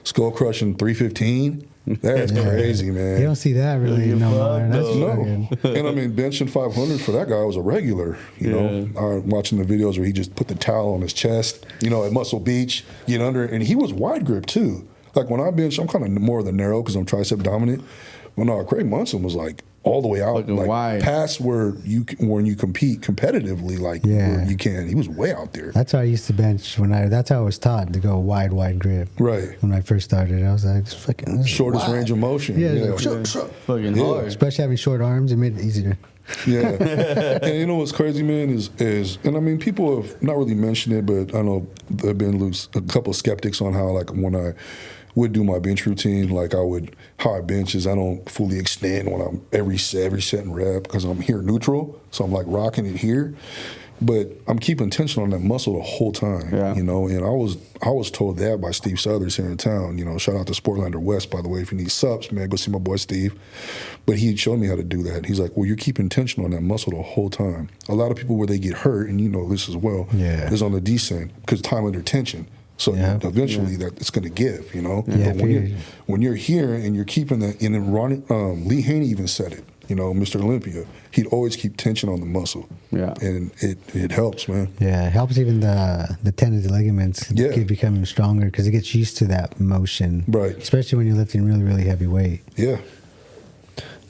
skull crushing 315. That's crazy, man. You don't see that really no more. That's No. fucking- And I mean, benching 500 for that guy was a regular, watching the videos where he just put the towel on his chest, at Muscle Beach, get under it. And he was wide grip too. Like when I bench, I'm kind of more of the narrow because I'm tricep dominant. Well, no, Craig Munson was like all the way out, Fucking wide. past when you compete competitively, where you can. He was way out there. That's how I used to bench that's how I was taught to go wide grip. Right. When I first started, I was like, this is Shortest wide. range of motion. Yeah, Yeah. like, Fucking hard. especially having short arms, it made it easier. Yeah. And you know what's crazy, man, is and I mean, people have not really mentioned it, but I know there have been a couple of skeptics on how, like, when I would do my bench routine, like how I bench is I don't fully extend when I'm every set and rep because I'm here neutral, so I'm like rocking it here, but I'm keeping tension on that muscle the whole time, and I was told that by Steve Southers here in town, shout out to Sportlander West, by the way, if you need subs, man, go see my boy Steve, but he showed me how to do that. He's like, well, you're keeping tension on that muscle the whole time. A lot of people where they get hurt, and this as well, is on the descent because time under tension. So eventually that it's going to give, Yeah, But when you're here and you're keeping that, and then Lee Haney even said it, Mr. Olympia, he'd always keep tension on the muscle. Yeah. And it helps, man. Yeah, it helps even the tendons and ligaments keep becoming stronger because it gets used to that motion. Right. Especially when you're lifting really, really heavy weight. Yeah.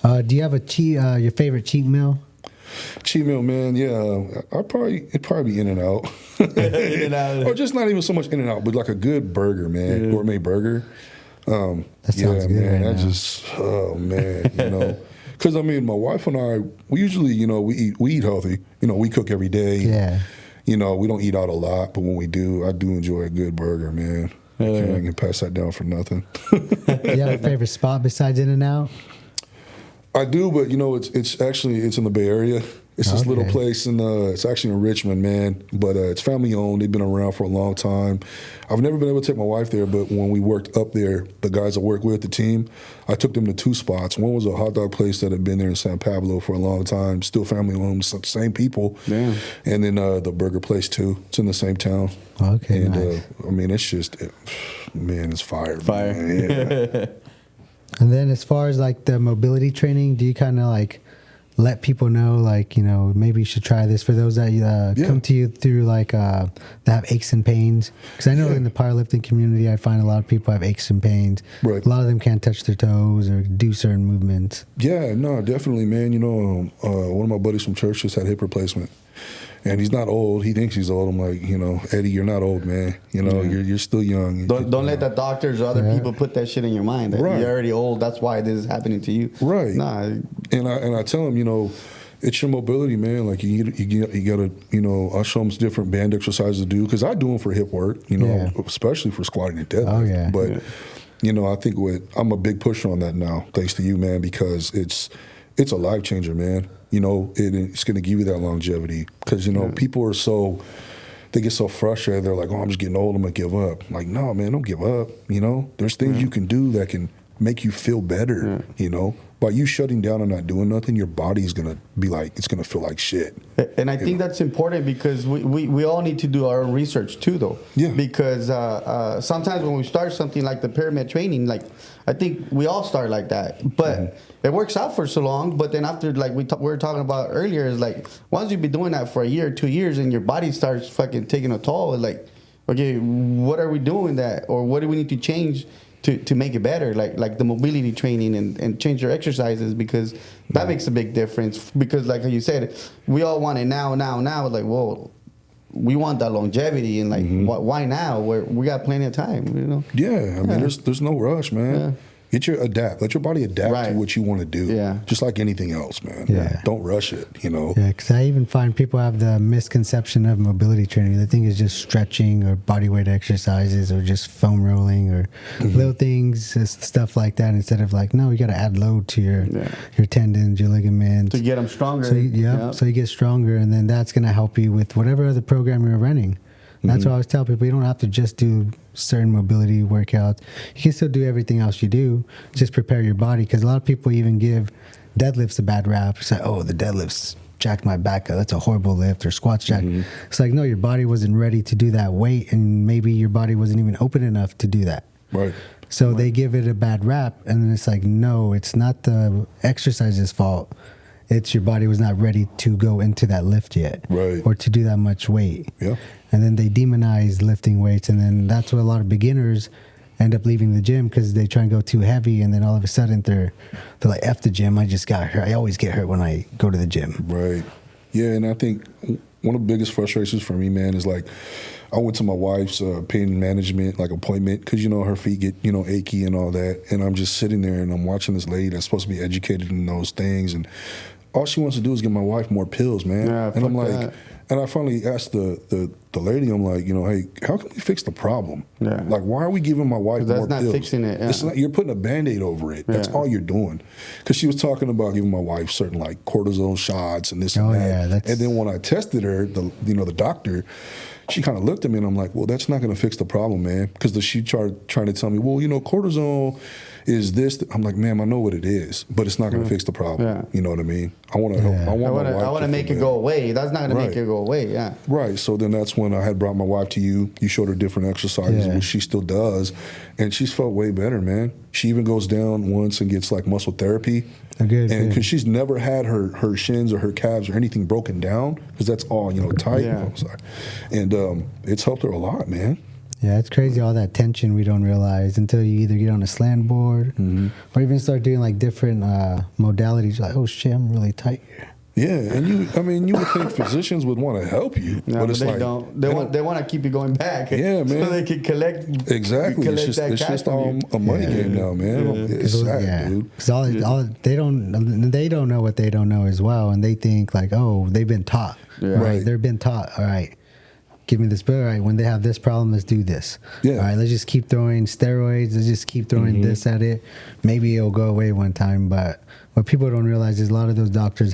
Do you have your favorite cheat meal? Cheat meal, man. Yeah, it'd probably be In-N-Out. In-N-Out. Or just not even so much In-N-Out, but like a good burger, man. Gourmet burger. That sounds good man. right That now. just, oh man, Because I mean, my wife and I, we usually, we eat healthy. We cook every day. Yeah. We don't eat out a lot, but when we do, I do enjoy a good burger, man. I can pass that down for nothing. Do you have a favorite spot besides In-N-Out? I do, but it's in the Bay Area. It's this little place it's actually in Richmond, man. But it's family owned. They've been around for a long time. I've never been able to take my wife there, but when we worked up there, the guys I work with, the team, I took them to 2 spots. One was a hot dog place that had been there in San Pablo for a long time, still family owned, same people. Damn. And then the burger place too. It's in the same town. Okay, And nice. I mean, it's just, man, it's fire. Fire. Man. Yeah. And then as far as like the mobility training, do you kind of like let people know, like, you know, maybe you should try this for those that come to you through like that have aches and pains? Because I know in the powerlifting community, I find a lot of people have aches and pains. Right. A lot of them can't touch their toes or do certain movements. Yeah, no, definitely, man. You know, one of my buddies from church just had hip replacement. And he's not old. He thinks he's old. I'm like, you know, Eddie, you're not old, man. You know, you're still young. Don't let the doctors or other people put that shit in your mind. That you're already old. That's why this is happening to you. Right. Nah. And I tell him, you know, it's your mobility, man. Like you gotta, you know, I show them different band exercises to do because I do them for hip work. You know, especially for squatting and deadlift. Oh yeah. But you know, I think I'm a big pusher on that now, thanks to you, man, because it's a life changer, man. You know, it's going to give you that longevity because, you know, people are they get so frustrated. They're like, oh, I'm just getting old. I'm going to give up. I'm like, no, man, don't give up. You know, there's things you can do that can make you feel better, you know. By you shutting down and not doing nothing, your body's going to be like, it's going to feel like shit. And I think that's important because we all need to do our own research too, though. Yeah. Because sometimes when we start something like the pyramid training, like I think we all start like that. But it works out for so long. But then after, like we were talking about earlier, is like once you've been doing that for a year, 2 years, and your body starts fucking taking a toll, it's like, okay, what are we doing that? Or what do we need to change to make it better, like the mobility training and change your exercises, because that makes a big difference. Because like you said, we all want it now. Like, whoa, we want that longevity, and like, why now? We got plenty of time, you know. Yeah, I mean, there's no rush, man. Yeah. Let your body adapt to what you want to do. Yeah. Just like anything else, man. Yeah. Don't rush it, you know. Yeah, because I even find people have the misconception of mobility training. They think it's just stretching or body weight exercises or just foam rolling or little things, stuff like that. Instead of like, no, you got to add load to your tendons, your ligaments. To get them stronger. So you get stronger, and then that's going to help you with whatever other program you're running. That's what I always tell people. You don't have to just do certain mobility workouts. You can still do everything else you do. Just prepare your body, because a lot of people even give deadlifts a bad rap. It's like, oh, the deadlifts jacked my back up. That's a horrible lift. Or squats jacked. It's like, no, your body wasn't ready to do that weight, and maybe your body wasn't even open enough to do that. Right. So they give it a bad rap, and then it's like, no, it's not the exercise's fault. It's your body was not ready to go into that lift yet, or to do that much weight. Yeah. And then they demonize lifting weights, and then that's what a lot of beginners end up leaving the gym, because they try and go too heavy, and then all of a sudden they're like, F the gym, I just got hurt. I always get hurt when I go to the gym. Right. Yeah, and I think one of the biggest frustrations for me, man, is like I went to my wife's pain management appointment, because, you know, her feet get, you know, achy and all that, and I'm just sitting there and I'm watching this lady that's supposed to be educated in those things, and all she wants to do is give my wife more pills, man. Yeah, and I'm like, and I finally asked the lady, I'm like, you know, hey, how can we fix the problem? Yeah. Like, why are we giving my wife more pills? That's not fixing it. Yeah. It's not, you're putting a Band-Aid over it. That's all you're doing. Because she was talking about giving my wife certain like cortisone shots and this and that. Yeah, and then when I tested her, the doctor, she kind of looked at me and I'm like, well, that's not going to fix the problem, man. Because she tried trying to tell me, well, you know, cortisone is this. I'm like, ma'am, I know what it is, but it's not going to fix the problem. Yeah. You know what I mean? I want to help. I want to make it go away. That's not going to make it go away. Yeah. Right. So then that's when I had brought my wife to you. You showed her different exercises, which she still does, and she's felt way better, man. She even goes down once and gets like muscle therapy. And because she's never had her shins or her calves or anything broken down, because that's all, you know, tight. Yeah. And it's helped her a lot, man. Yeah, it's crazy, all that tension we don't realize until you either get on a slant board or even start doing like different modalities. You're like, oh shit, I'm really tight here. Yeah, and you would think physicians would want to help you, no, but it's they like don't. They want to keep you going back. Yeah, man. So they can collect. Exactly. It's just all a money game now, man. It's sad, dude. Because they don't know what they don't know as well, and they think like, oh, they've been taught. Yeah. Right. They've been taught. All right. Give me this bill. All right, when they have this problem, let's do this. Yeah. All right, let's just keep throwing steroids. Let's just keep throwing this at it. Maybe it'll go away one time. But what people don't realize is a lot of those doctors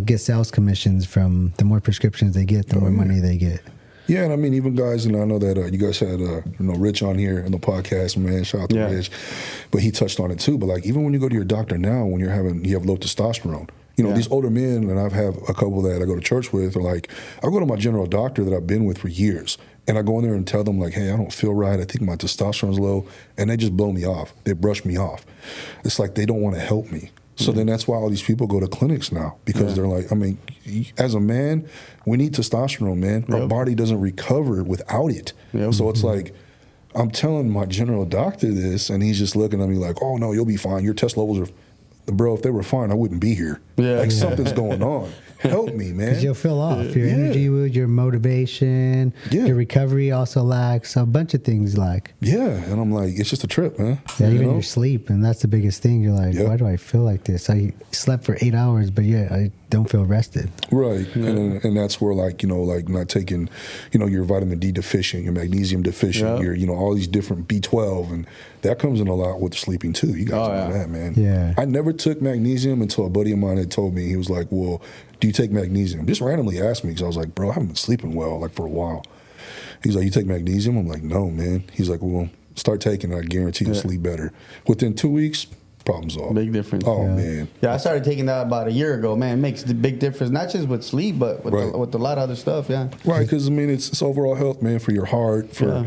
get sales commissions from the more prescriptions they get, the more money they get. Yeah, and I mean, even guys, and I know that you guys had Rich on here in the podcast, man. Shout out to Rich, but he touched on it too. But like, even when you go to your doctor now, when you have low testosterone. You know, these older men, and I've had a couple that I go to church with, are like, I go to my general doctor that I've been with for years, and I go in there and tell them, like, hey, I don't feel right. I think my testosterone's low, and they just blow me off. They brush me off. It's like they don't want to help me. So then that's why all these people go to clinics now, because they're like, I mean, as a man, we need testosterone, man. Our body doesn't recover without it. So it's like, I'm telling my general doctor this, and he's just looking at me like, oh, no, you'll be fine. Your test levels are, bro, if they were fine, I wouldn't be here. Like something's going on. Help me, man. Because you'll feel off. Your energy, your motivation, your recovery also lacks. A bunch of things lack. Yeah, and I'm like, it's just a trip, man. Yeah, even your sleep, and that's the biggest thing. You're like, why do I feel like this? I slept for 8 hours, but yet I don't feel rested. Right, and that's where, like, you know, like not taking, you know, your vitamin D deficient, your magnesium deficient, your, you know, all these different B12, and that comes in a lot with sleeping too. You guys know that, man. Yeah. I never took magnesium until a buddy of mine had told me. He was like, well, do you take magnesium? Just randomly asked me, because I was like, bro, I haven't been sleeping well, like, for a while. He's like, you take magnesium? I'm like, no, man. He's like, well, start taking it. I guarantee you'll sleep better. Within 2 weeks, problem solved. Big difference. Oh, man. Yeah, I started taking that about a year ago. Man, it makes the big difference, not just with sleep, but with a lot of other stuff, Right, because, I mean, it's overall health, man, for your heart, for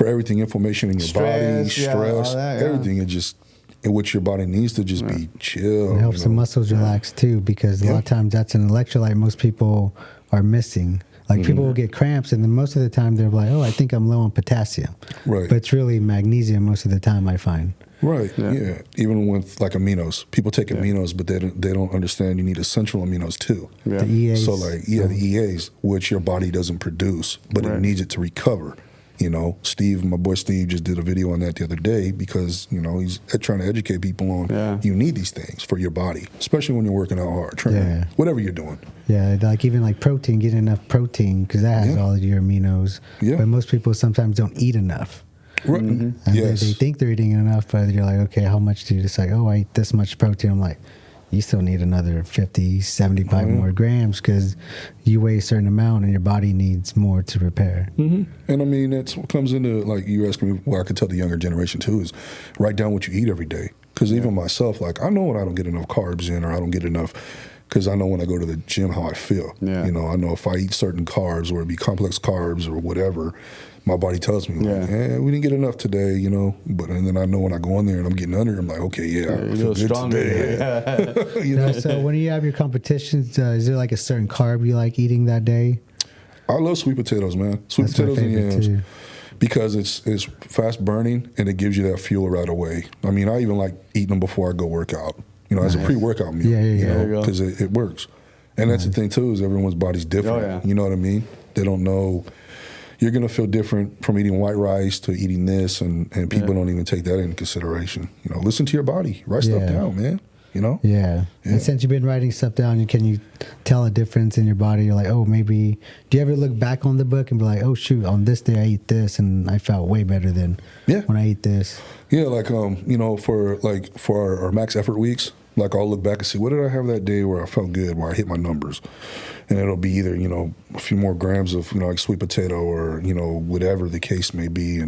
everything, inflammation in your body, stress, everything. It just... in which your body needs to just be chill. It helps the muscles relax too, because a lot of times that's an electrolyte most people are missing. Like people will get cramps, and then most of the time they're like, "Oh, I think I'm low on potassium." Right. But it's really magnesium most of the time, I find. Right. Yeah. Even with like aminos, people take aminos, but they don't understand you need essential aminos too. The EAs. So like the EAs, which your body doesn't produce, but it needs it to recover. You know, Steve, my boy Steve, just did a video on that the other day, because, you know, he's trying to educate people on you need these things for your body, especially when you're working out hard, training, whatever you're doing. Yeah, like even like protein, get enough protein, because that has all of your aminos. Yeah. But most people sometimes don't eat enough. Right. And they think they're eating enough, but you're like, okay, how much do you just like, oh, I eat this much protein. I'm like, you still need another 50, 75 more grams, because you weigh a certain amount and your body needs more to repair. And I mean, that's what comes into, like, you asking me, what I could tell the younger generation too, is write down what you eat every day. Because even myself, like, I know when I don't get enough carbs in, or I don't get enough, because I know when I go to the gym how I feel. You know, I know if I eat certain carbs, or it be complex carbs or whatever, my body tells me, like, we didn't get enough today, you know. And then I know when I go in there and I'm getting under, I'm like, okay, I feel good today. You know? So when you have your competitions, is there like a certain carb you like eating that day? I love sweet potatoes, man. Sweet potatoes and yams. Too. Because it's fast burning and it gives you that fuel right away. I mean, I even like eating them before I go work out, you know, as a pre-workout meal. You know, because it works. And that's the thing too, is everyone's body's different. You know what I mean? They don't know. You're going to feel different from eating white rice to eating this, and people don't even take that into consideration. You know, listen to your body. Write stuff down, man. You know? Yeah. And since you've been writing stuff down, can you tell a difference in your body? You're like, oh, maybe, do you ever look back on the book and be like, oh, shoot, on this day I eat this, and I felt way better than when I eat this? Yeah, like, you know, for our max effort weeks, like, I'll look back and see, what did I have that day where I felt good, where I hit my numbers? And it'll be either, you know, a few more grams of, you know, like sweet potato, or, you know, whatever the case may be.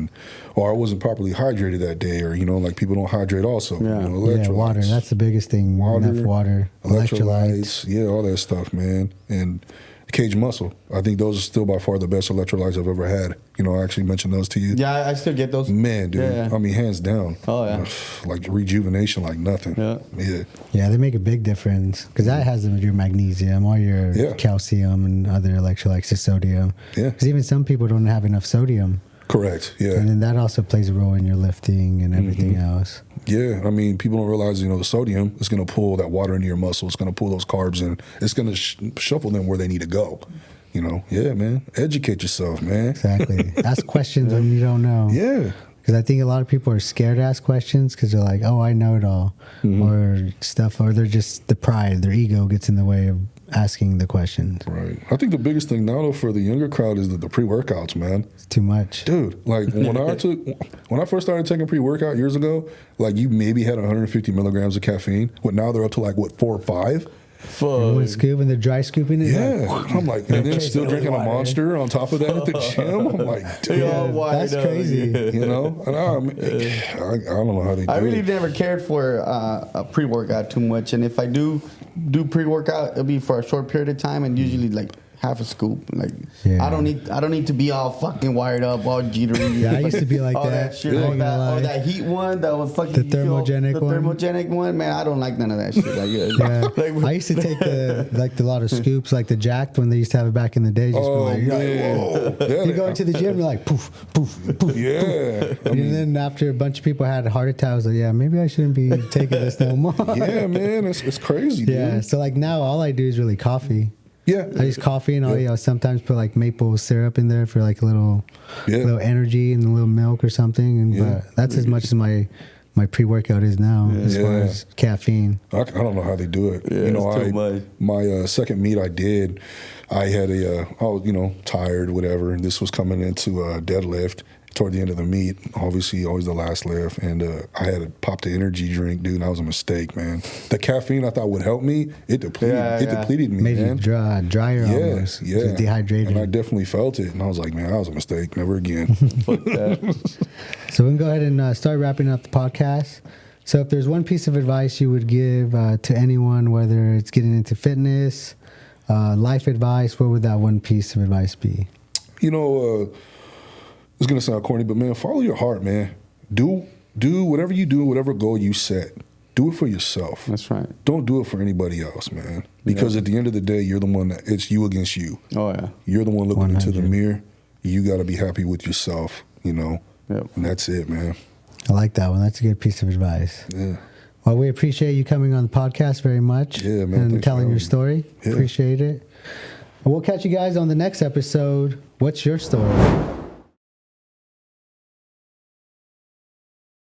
Or I wasn't properly hydrated that day, or, you know, like people don't hydrate also. You know, electrolytes. Yeah, water. That's the biggest thing. Enough water. Electrolytes. Yeah, all that stuff, man. And cage muscle. I think those are still by far the best electrolytes I've ever had. You know, I actually mentioned those to you. Yeah, I still get those. Man, dude. I mean, hands down. Oh, yeah. Like rejuvenation like nothing. Yeah, they make a big difference, because that has your magnesium, all your calcium, and other electrolytes, the sodium. Yeah. Because even some people don't have enough sodium. Correct, yeah. And then that also plays a role in your lifting and everything else. Yeah, I mean, people don't realize, you know, the sodium is going to pull that water into your muscle. It's going to pull those carbs in. It's going to shuffle them where they need to go. You know, man. Educate yourself, man. Exactly. Ask questions when you don't know. Yeah. Because I think a lot of people are scared to ask questions, because they're like, oh, I know it all. Or stuff, or they're just, the pride, their ego gets in the way of asking the questions. Right. I think the biggest thing now, though, for the younger crowd is the pre-workouts, man. It's too much. Dude, like when I first started taking pre-workout years ago, like you maybe had 150 milligrams of caffeine, but now they're up to like, what, 4 or 5? One scoop, and they're dry scooping it. Yeah, I'm like, and then still drinking a Monster on top of that at the gym. I'm like, dude, that's crazy. You know, and I don't know how they do it. I really never cared for a pre-workout too much, and if I do pre-workout, it'll be for a short period of time, and usually like half a scoop. Like Yeah. I don't need to be all fucking wired up, all jittery. Yeah, I used to be like all that. shit, I all ain't gonna lie. that heat one that was fucking The thermogenic one? The thermogenic one, man, I don't like none of that shit. Like, Yeah. like, I used to take a lot of scoops, like the jacked when they used to have it back in the day. Just Oh, be like, man. whoa. Yeah, You go into the gym, you're like, poof, poof, poof. Yeah. I And mean, then after a bunch of people had heart attacks, I was like, yeah, maybe I shouldn't be taking this no more. yeah, man, it's crazy, dude. Yeah. So like now, all I do is really coffee. Yeah. I use coffee, and I'll sometimes put like maple syrup in there for like a little energy and a little milk or something. And but that's as much as my pre-workout is now as far as caffeine. I don't know how they do it. Yeah, you know, it's too much. my second meet I did, I had I was tired, whatever, and this was coming into a deadlift toward the end of the meet. Obviously, always the last lift, and I had to pop the energy drink, dude. And that was a mistake, man. The caffeine I thought would help me, it depleted me, Made man. you drier almost. Yeah, Just dehydrated. And I definitely felt it, and I was like, man, that was a mistake. Never again. fuck that. So we can go ahead and start wrapping up the podcast. So if there's one piece of advice you would give to anyone, whether it's getting into fitness, life advice, what would that one piece of advice be? It's gonna sound corny, but man, follow your heart, man. Do whatever you do, whatever goal you set. Do it for yourself. That's right. Don't do it for anybody else, man. Because at the end of the day, you're the one it's you against you. Oh yeah. You're the one looking 100. into the mirror. You got to be happy with yourself, Yep. And that's it, man. I like that one. That's a good piece of advice. Yeah. Well, we appreciate you coming on the podcast very much. Yeah, man. And Thanks telling for your having story. Yeah. Appreciate it. We'll catch you guys on the next episode. What's your story?